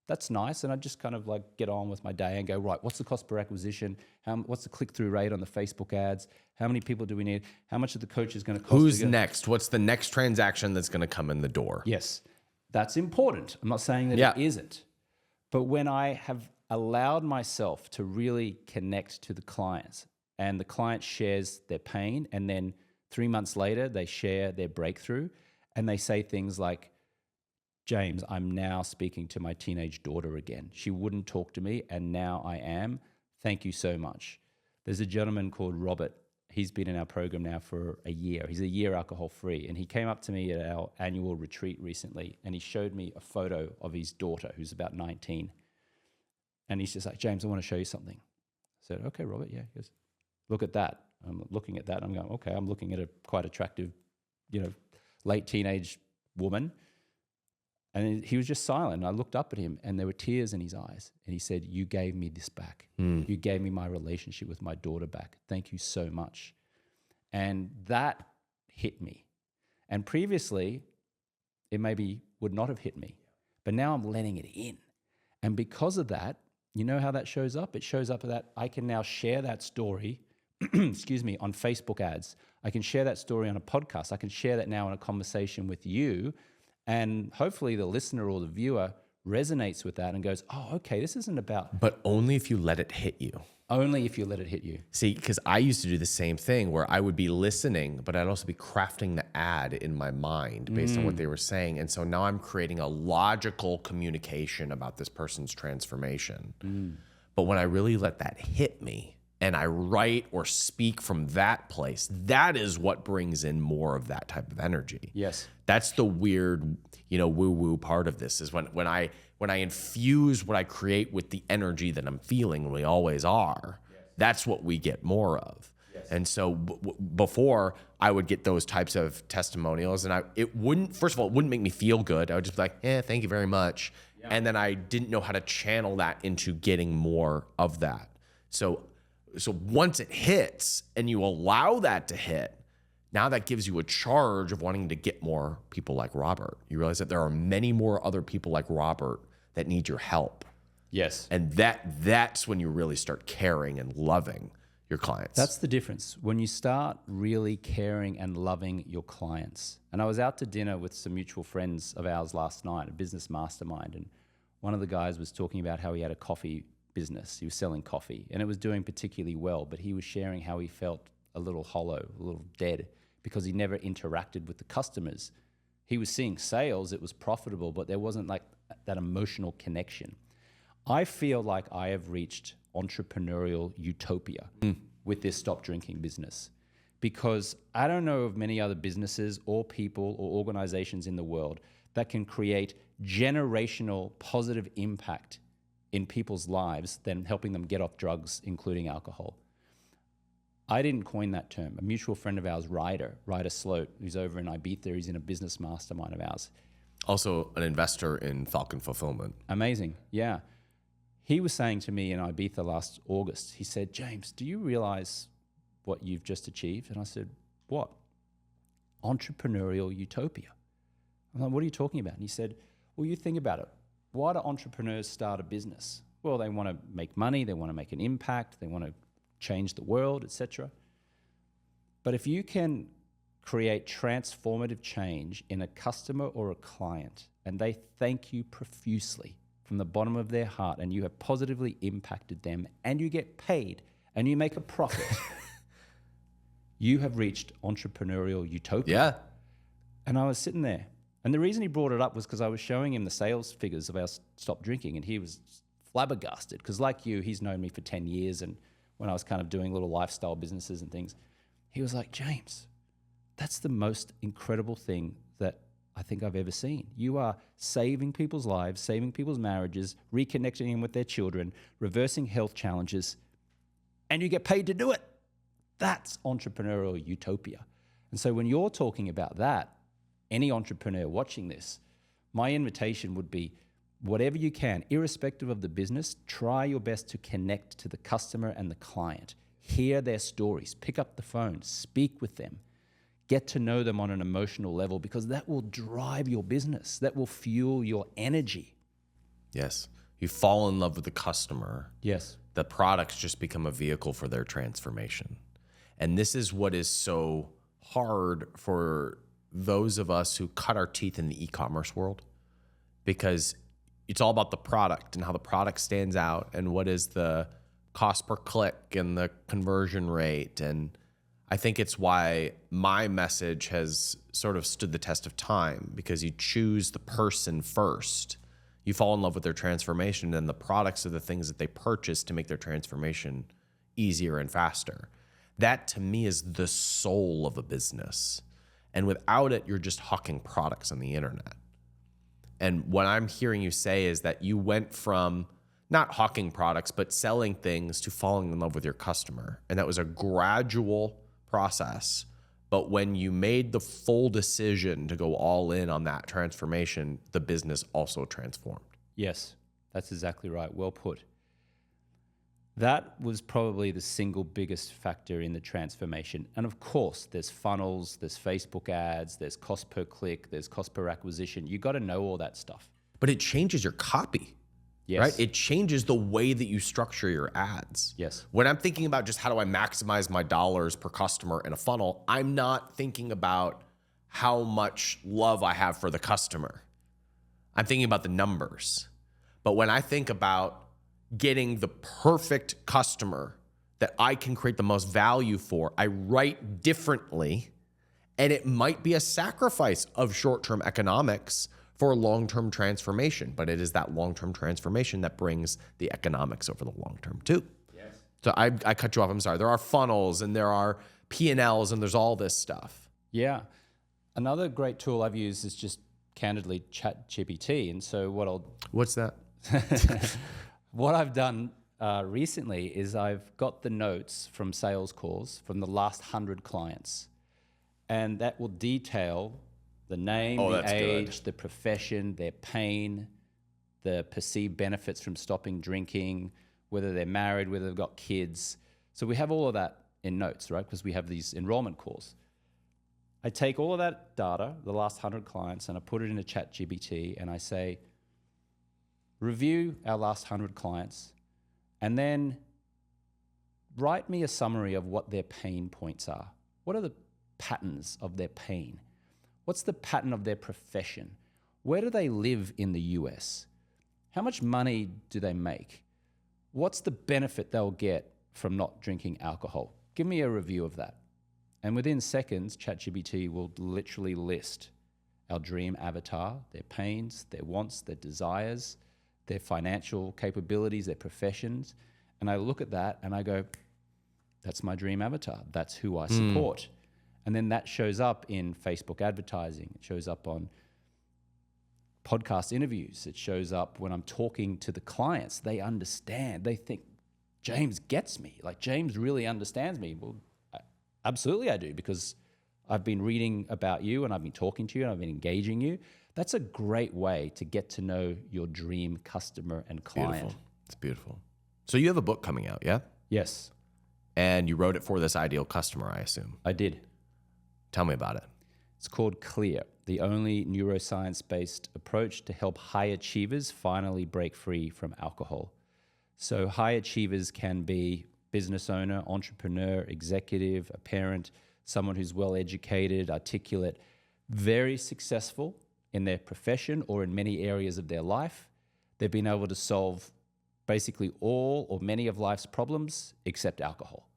That's nice." And I'd just kind of like get on with my day and go, right, what's the cost per acquisition? What's the click-through rate on the Facebook ads? How many people do we need? How much are the coaches going to cost? Who's next? What's the next transaction that's going to come in the door? Yes, that's important. I'm not saying that it isn't. But when I have allowed myself to really connect to the clients, and the client shares their pain, and then 3 months later, they share their breakthrough, and they say things like, "James, I'm now speaking to my teenage daughter again. She wouldn't talk to me, and now I am. Thank you so much." There's a gentleman called Robert. He's been in our program now for a year. He's a year alcohol-free, and he came up to me at our annual retreat recently, and he showed me a photo of his daughter, who's about 19. And he's just like, "James, I want to show you something." I said, "Okay, Robert, yeah." He goes, "Look at that." I'm looking at that. I'm going, okay, I'm looking at a quite attractive, late teenage woman. And he was just silent. I looked up at him, and there were tears in his eyes. And he said, "You gave me this back. You gave me my relationship with my daughter back. Thank you so much." And that hit me. And previously, it maybe would not have hit me. But now I'm letting it in. And because of that, you know how that shows up? It shows up that I can now share that story, excuse me, on Facebook ads. I can share that story on a podcast. I can share that now in a conversation with you. And hopefully the listener or the viewer resonates with that and goes, "Oh, okay, this isn't about..." But only if you let it hit you. Only if you let it hit you. See, because I used to do the same thing where I would be listening, but I'd also be crafting the ad in my mind based on what they were saying. And so now I'm creating a logical communication about this person's transformation. But when I really let that hit me and I write or speak from that place, that is what brings in more of that type of energy. Yes. That's the weird, woo-woo part of this is when I infuse what I create with the energy that I'm feeling, and we always are, that's what we get more of. Yes. And so before I would get those types of testimonials, and it wouldn't make me feel good. I would just be like, "Yeah, thank you very much." Yeah. And then I didn't know how to channel that into getting more of that. So once it hits and you allow that to hit, now that gives you a charge of wanting to get more people like Robert. You realize that there are many more other people like Robert that need your help. Yes. And that's when you really start caring and loving your clients. That's the difference. When you start really caring and loving your clients. And I was out to dinner with some mutual friends of ours last night, a business mastermind. And one of the guys was talking about how he had a coffee business. He was selling coffee and it was doing particularly well, but he was sharing how he felt a little hollow, a little dead, because he never interacted with the customers. He was seeing sales, it was profitable, but there wasn't like that emotional connection. I feel like I have reached entrepreneurial utopia with this stop drinking business, because I don't know of many other businesses or people or organizations in the world that can create generational positive impact in people's lives than helping them get off drugs, including alcohol. I didn't coin that term. A mutual friend of ours, Ryder Sloat, who's over in Ibiza, he's in a business mastermind of ours. Also an investor in Falcon Fulfillment. Amazing, yeah. He was saying to me in Ibiza last August, he said, "James, do you realize what you've just achieved?" And I said, "What?" "Entrepreneurial utopia." I'm like, "What are you talking about?" And he said, "Well, you think about it. Why do entrepreneurs start a business? Well, they want to make money, they want to make an impact, they want to change the world, etc. But if you can create transformative change in a customer or a client, and they thank you profusely from the bottom of their heart, and you have positively impacted them, and you get paid, and you make a profit, you have reached entrepreneurial utopia." Yeah. And I was sitting there. And the reason he brought it up was because I was showing him the sales figures of our Stop Drinking, and he was flabbergasted, because like you, he's known me for 10 years, and when I was kind of doing little lifestyle businesses and things, he was like, "James, that's the most incredible thing that I think I've ever seen. You are saving people's lives, saving people's marriages, reconnecting them with their children, reversing health challenges, and you get paid to do it. That's entrepreneurial utopia." And so when you're talking about that, any entrepreneur watching this, my invitation would be, whatever you can, irrespective of the business, try your best to connect to the customer and the client. Hear their stories, pick up the phone, speak with them, get to know them on an emotional level, because that will drive your business. That will fuel your energy. Yes. You fall in love with the customer. Yes. The products just become a vehicle for their transformation. And this is what is so hard for those of us who cut our teeth in the e-commerce world, because it's all about the product and how the product stands out and what is the cost per click and the conversion rate. And I think it's why my message has sort of stood the test of time, because you choose the person first. You fall in love with their transformation, and the products are the things that they purchase to make their transformation easier and faster. That to me is the soul of a business. And without it, you're just hawking products on the internet. And what I'm hearing you say is that you went from not hawking products, but selling things, to falling in love with your customer. And that was a gradual process. But when you made the full decision to go all in on that transformation, the business also transformed. Yes, that's exactly right. Well put. That was probably the single biggest factor in the transformation. And of course, there's funnels, there's Facebook ads, there's cost per click, there's cost per acquisition. You got to know all that stuff. But it changes your copy. Yes. Right? It changes the way that you structure your ads. Yes. When I'm thinking about just how do I maximize my dollars per customer in a funnel, I'm not thinking about how much love I have for the customer. I'm thinking about the numbers. But when I think about getting the perfect customer that I can create the most value for, I write differently, and it might be a sacrifice of short-term economics for long-term transformation, but it is that long-term transformation that brings the economics over the long term too. Yes. So I cut you off. I'm sorry. There are funnels and there are P&Ls and there's all this stuff. Yeah. Another great tool I've used is just candidly ChatGPT. And so What's that? what I've done recently is I've got the notes from sales calls from the last 100 clients, and that will detail the name, the age, the profession, their pain, the perceived benefits from stopping drinking, whether they're married, whether they've got kids. So we have all of that in notes, right? Because we have these enrollment calls. I take all of that data, the last 100 clients, and I put it into ChatGPT, and I say, review our last 100 clients, and then write me a summary of what their pain points are. What are the patterns of their pain? What's the pattern of their profession? Where do they live in the US? How much money do they make? What's the benefit they'll get from not drinking alcohol? Give me a review of that. And within seconds, ChatGPT will literally list our dream avatar, their pains, their wants, their desires, their financial capabilities, their professions. And I look at that and I go, that's my dream avatar. That's who I support. And then that shows up in Facebook advertising. It shows up on podcast interviews. It shows up when I'm talking to the clients. They understand. They think, James gets me. Like, James really understands me. Well, absolutely I do, because I've been reading about you and I've been talking to you and I've been engaging you. That's a great way to get to know your dream customer and client. Beautiful. It's beautiful. So you have a book coming out, yeah? Yes. And you wrote it for this ideal customer, I assume. I did. Tell me about it. It's called Clear, the only neuroscience-based approach to help high achievers finally break free from alcohol. So high achievers can be business owner, entrepreneur, executive, a parent, someone who's well-educated, articulate, very successful in their profession or in many areas of their life. They've been able to solve basically all or many of life's problems except alcohol.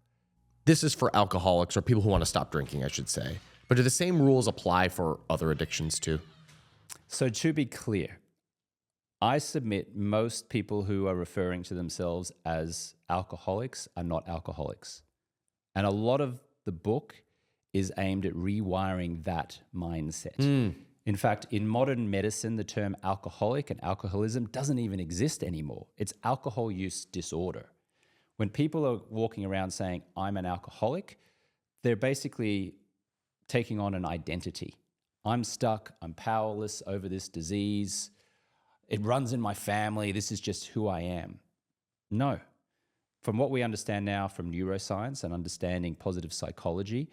This is for alcoholics or people who want to stop drinking, I should say. But do the same rules apply for other addictions too? So to be clear, I submit most people who are referring to themselves as alcoholics are not alcoholics. And a lot of the book is aimed at rewiring that mindset. In fact, in modern medicine, the term alcoholic and alcoholism doesn't even exist anymore. It's alcohol use disorder. When people are walking around saying, I'm an alcoholic, they're basically taking on an identity. I'm stuck, I'm powerless over this disease. It runs in my family. This is just who I am. No, from what we understand now from neuroscience and understanding positive psychology,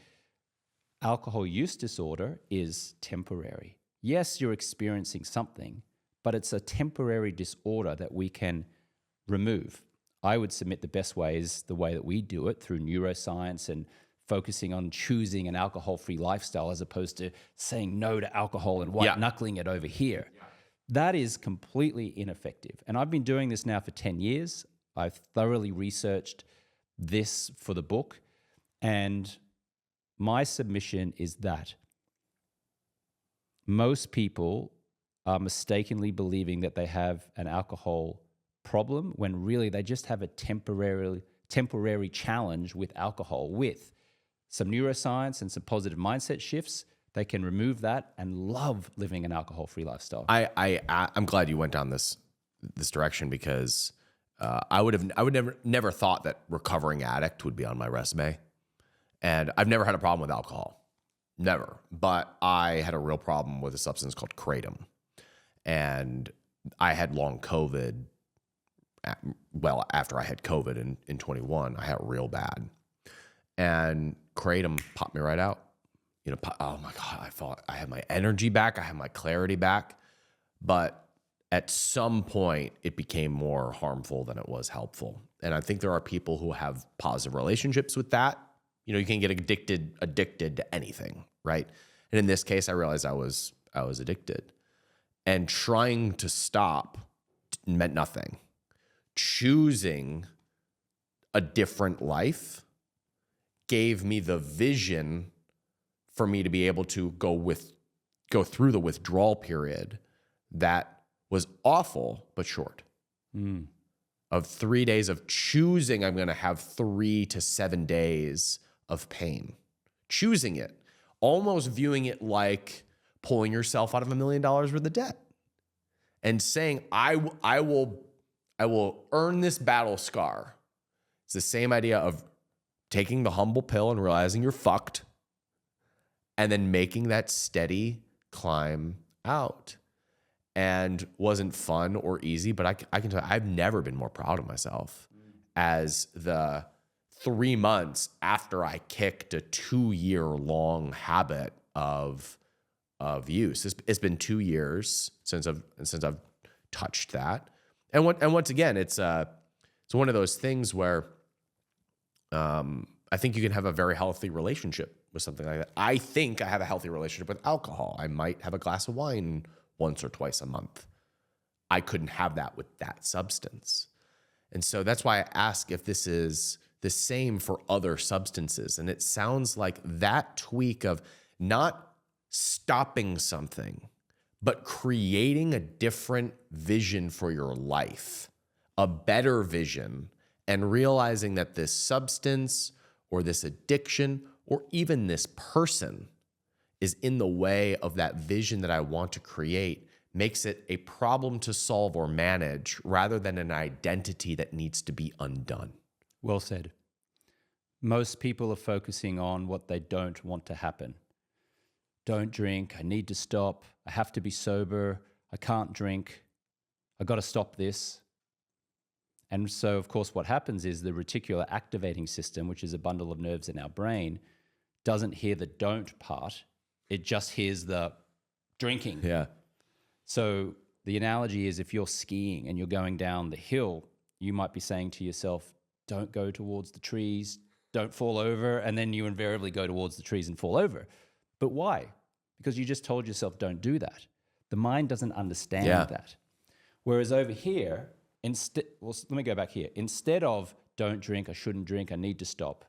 alcohol use disorder is temporary. Yes, you're experiencing something, but it's a temporary disorder that we can remove. I would submit the best way is the way that we do it through neuroscience and focusing on choosing an alcohol-free lifestyle as opposed to saying no to alcohol and white-knuckling it over here. Yeah. That is completely ineffective. And I've been doing this now for 10 years. I've thoroughly researched this for the book. And my submission is that most people are mistakenly believing that they have an alcohol problem when really they just have a temporary challenge with alcohol. With some neuroscience and some positive mindset shifts, they can remove that and love living an alcohol-free lifestyle. I'm glad you went down this direction because I would never thought that recovering addict would be on my resume, and I've never had a problem with alcohol, never. But I had a real problem with a substance called kratom, and I had long COVID. Well, after I had COVID in 21, I had it real bad, and kratom popped me right out. You know, oh my God, I thought I had my energy back. I had my clarity back. But at some point, it became more harmful than it was helpful. And I think there are people who have positive relationships with that. You know, you can get addicted to anything, right? And in this case, I realized I was addicted. And trying to stop meant nothing. Choosing a different life gave me the vision for me to be able to go through the withdrawal period that was awful but short. Of 3 days of choosing, I'm going to have 3 to 7 days of pain. Choosing it, almost viewing it like pulling yourself out of $1 million worth of debt and saying, I will earn this battle scar. It's the same idea of taking the humble pill and realizing you're fucked, and then making that steady climb out. And wasn't fun or easy, but I can tell you, I've never been more proud of myself as the 3 months after I kicked a 2-year-long habit of use. It's been 2 years since I've touched that. And once again, it's one of those things where I think you can have a very healthy relationship with something like that. I think I have a healthy relationship with alcohol. I might have a glass of wine once or twice a month. I couldn't have that with that substance. And so that's why I ask if this is the same for other substances. And it sounds like that tweak of not stopping something, but creating a different vision for your life, a better vision, and realizing that this substance or this addiction or even this person is in the way of that vision that I want to create makes it a problem to solve or manage rather than an identity that needs to be undone. Well said. Most people are focusing on what they don't want to happen. Don't drink. I need to stop. I have to be sober. I can't drink. I got to stop this. And so, of course, what happens is the reticular activating system, which is a bundle of nerves in our brain, doesn't hear the don't part. It just hears the drinking. Yeah. So the analogy is if you're skiing and you're going down the hill, you might be saying to yourself, don't go towards the trees, don't fall over. And then you invariably go towards the trees and fall over. But why? Because you just told yourself, don't do that. The mind doesn't understand that. Whereas over here, let me go back here. Instead of don't drink, I shouldn't drink, I need to stop,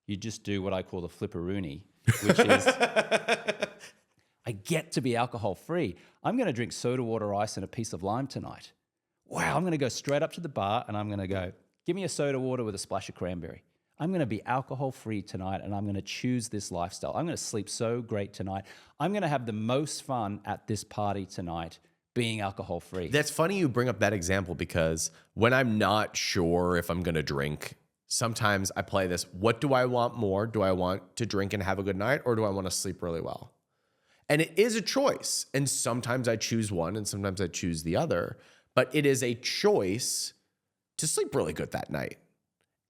you just do what I call the flipperoonie, which is I get to be alcohol free. I'm going to drink soda water ice and a piece of lime tonight. Wow, I'm going to go straight up to the bar and I'm going to go, give me a soda water with a splash of cranberry. I'm going to be alcohol free tonight and I'm going to choose this lifestyle. I'm going to sleep so great tonight. I'm going to have the most fun at this party tonight being alcohol free. That's funny you bring up that example because when I'm not sure if I'm going to drink, sometimes I play this, what do I want more? Do I want to drink and have a good night or do I want to sleep really well? And it is a choice. And sometimes I choose one and sometimes I choose the other. But it is a choice to sleep really good that night.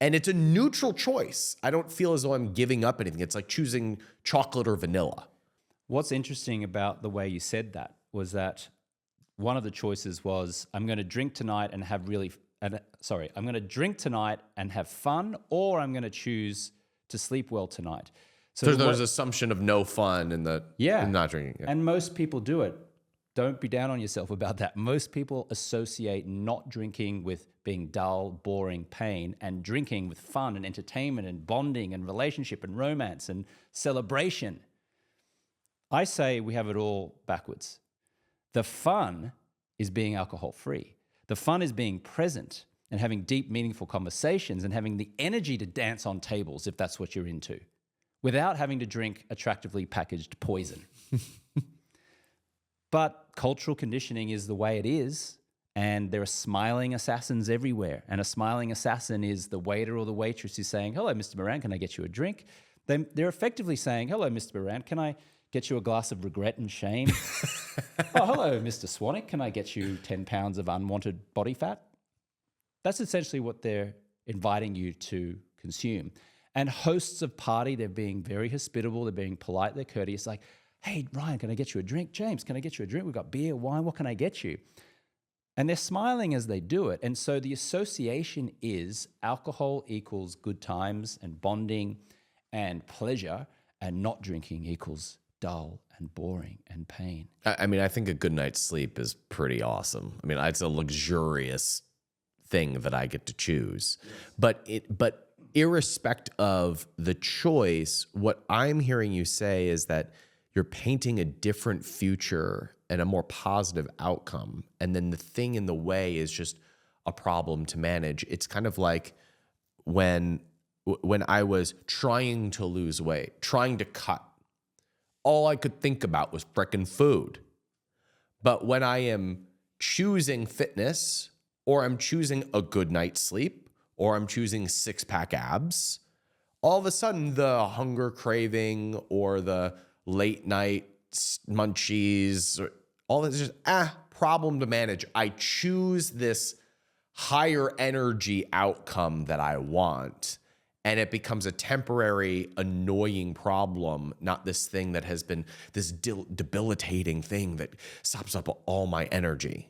And it's a neutral choice. I don't feel as though I'm giving up anything. It's like choosing chocolate or vanilla. What's interesting about the way you said that was that one of the choices was I'm going to drink tonight and have I'm going to drink tonight and have fun, or I'm going to choose to sleep well tonight. So there's assumption of no fun in not drinking. Yeah. And most people do it. Don't be down on yourself about that. Most people associate not drinking with being dull, boring, pain, and drinking with fun and entertainment and bonding and relationship and romance and celebration. I say we have it all backwards. The fun is being alcohol-free. The fun is being present and having deep, meaningful conversations and having the energy to dance on tables if that's what you're into, without having to drink attractively packaged poison. But cultural conditioning is the way it is, and there are smiling assassins everywhere. And a smiling assassin is the waiter or the waitress who's saying, "Hello, Mr. Moran, can I get you a drink?" They're effectively saying, "Hello, Mr. Moran, can I get you a glass of regret and shame?" "Oh, hello, Mr. Swanwick, can I get you 10 pounds of unwanted body fat?" That's essentially what they're inviting you to consume. And hosts of party, they're being very hospitable, they're being polite, they're courteous, like, "Hey, Ryan, can I get you a drink? James, can I get you a drink? We've got beer, wine, what can I get you?" And they're smiling as they do it. And so the association is alcohol equals good times and bonding and pleasure, and not drinking equals dull and boring and pain. I mean, I think a good night's sleep is pretty awesome. I mean, it's a luxurious thing that I get to choose. But irrespective of the choice, what I'm hearing you say is that you're painting a different future and a more positive outcome. And then the thing in the way is just a problem to manage. It's kind of like when I was trying to lose weight, trying to cut, all I could think about was frickin' food. But when I am choosing fitness, or I'm choosing a good night's sleep, or I'm choosing six-pack abs, all of a sudden the hunger craving or the late night munchies, or all that's just problem to manage. I choose this higher energy outcome that I want, and it becomes a temporary annoying problem, not this thing that has been this debilitating thing that sops up all my energy.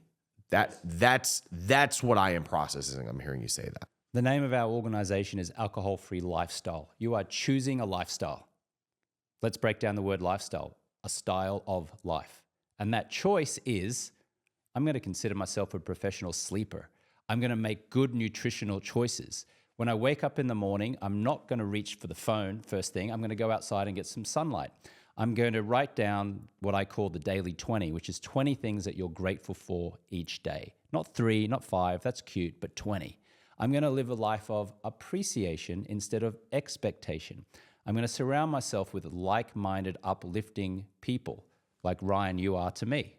That's what I am processing. I'm hearing you say that. The name of our organization is Alcohol-Free Lifestyle. You are choosing a lifestyle. Let's break down the word lifestyle, a style of life. And that choice is, I'm going to consider myself a professional sleeper. I'm going to make good nutritional choices. When I wake up in the morning, I'm not going to reach for the phone first thing. I'm going to go outside and get some sunlight. I'm going to write down what I call the daily 20, which is 20 things that you're grateful for each day. Not 3, not 5, that's cute, but 20. I'm going to live a life of appreciation instead of expectation. I'm going to surround myself with like-minded, uplifting people, like Ryan, you are to me.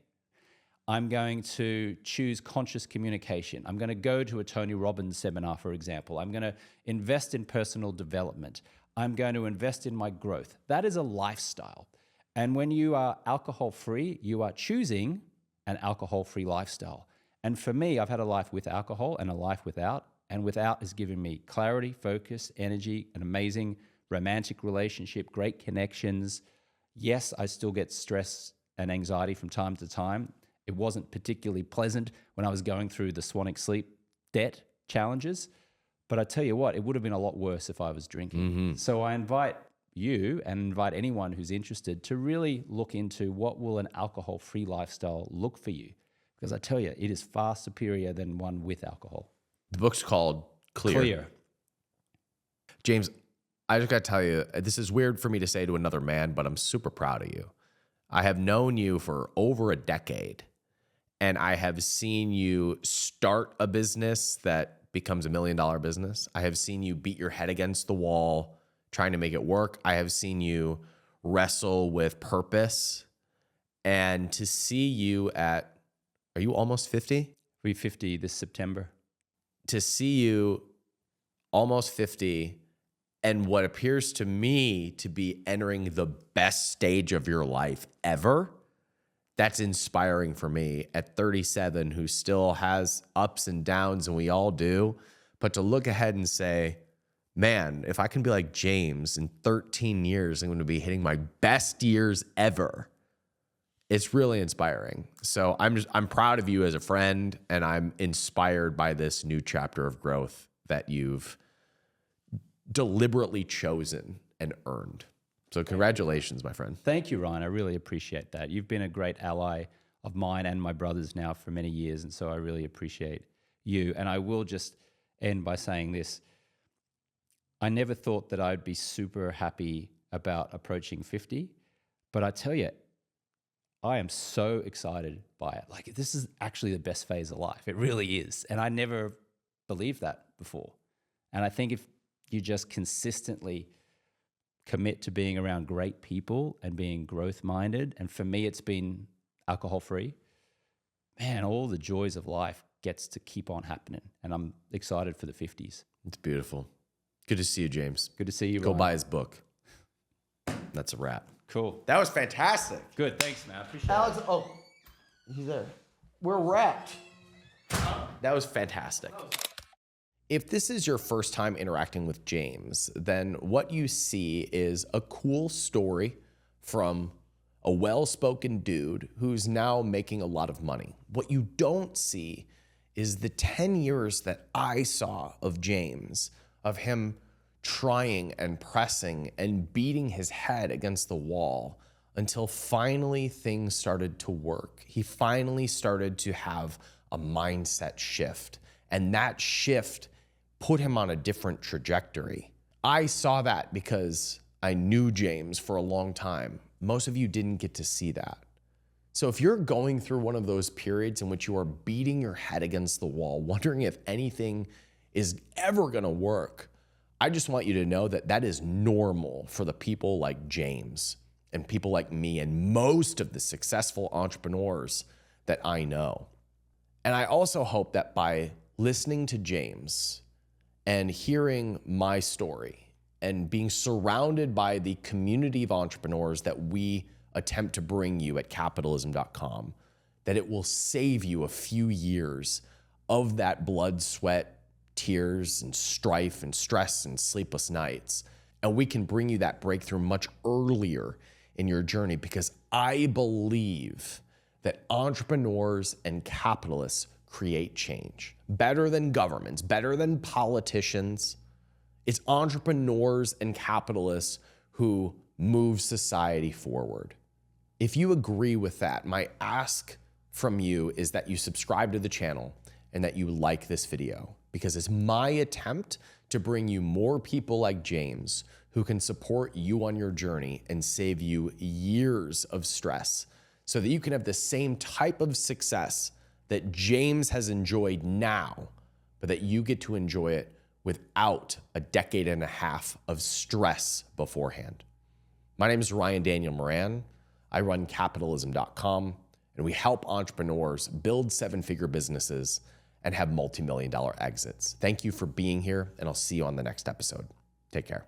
I'm going to choose conscious communication. I'm going to go to a Tony Robbins seminar, for example. I'm going to invest in personal development. I'm going to invest in my growth. That is a lifestyle. And when you are alcohol-free, you are choosing an alcohol-free lifestyle. And for me, I've had a life with alcohol and a life without. And without has given me clarity, focus, energy, an amazing romantic relationship, great connections. Yes, I still get stress and anxiety from time to time. It wasn't particularly pleasant when I was going through the Swanwick sleep debt challenges. But I tell you what, it would have been a lot worse if I was drinking. Mm-hmm. So I invite you and invite anyone who's interested to really look into what will an alcohol-free lifestyle look for you. Because I tell you, it is far superior than one with alcohol. The book's called Clear. James, I just got to tell you, this is weird for me to say to another man, but I'm super proud of you. I have known you for over a decade, and I have seen you start a business that becomes $1 million business. I have seen you beat your head against the wall trying to make it work. I have seen you wrestle with purpose. And to see you at, are you almost 50? We're 50 this September. To see you almost 50 and what appears to me to be entering the best stage of your life ever, that's inspiring for me at 37, who still has ups and downs, and we all do. But to look ahead and say, man, if I can be like James in 13 years, I'm going to be hitting my best years ever. It's really inspiring. So I'm proud of you as a friend, and I'm inspired by this new chapter of growth that you've deliberately chosen and earned. So congratulations, my friend. Thank you, Ryan. I really appreciate that. You've been a great ally of mine and my brother's now for many years, and so I really appreciate you. And I will just end by saying this. I never thought that I'd be super happy about approaching 50, but I tell you, I am so excited by it. Like, this is actually the best phase of life. It really is. And I never believed that before. And I think if you just consistently commit to being around great people and being growth-minded, and for me, it's been alcohol-free, man, all the joys of life gets to keep on happening. And I'm excited for the 50s. It's beautiful. Good to see you, James. Good to see you, Go Ryan. buy his book. That's a wrap. Cool. That was fantastic. Good. Thanks, man. I appreciate Alex, it. oh, he's there. We're wrapped. That was fantastic. If this is your first time interacting with James, then what you see is a cool story from a well-spoken dude who's now making a lot of money. What you don't see is the 10 years that I saw of James, of him trying and pressing and beating his head against the wall until finally things started to work. He finally started to have a mindset shift, and that shift put him on a different trajectory. I saw that because I knew James for a long time. Most of you didn't get to see that. So if you're going through one of those periods in which you are beating your head against the wall, wondering if anything is ever gonna work, I just want you to know that that is normal for the people like James and people like me and most of the successful entrepreneurs that I know. And I also hope that by listening to James and hearing my story and being surrounded by the community of entrepreneurs that we attempt to bring you at capitalism.com, that it will save you a few years of that blood, sweat, tears, and strife, and stress, and sleepless nights. And we can bring you that breakthrough much earlier in your journey, because I believe that entrepreneurs and capitalists create change. Better than governments, better than politicians. It's entrepreneurs and capitalists who move society forward. If you agree with that, my ask from you is that you subscribe to the channel and that you like this video, because it's my attempt to bring you more people like James who can support you on your journey and save you years of stress so that you can have the same type of success that James has enjoyed now, but that you get to enjoy it without a decade and a half of stress beforehand. My name is Ryan Daniel Moran. I run capitalism.com, and we help entrepreneurs build seven-figure businesses and have multi-million-dollar exits. Thank you for being here, and I'll see you on the next episode. Take care.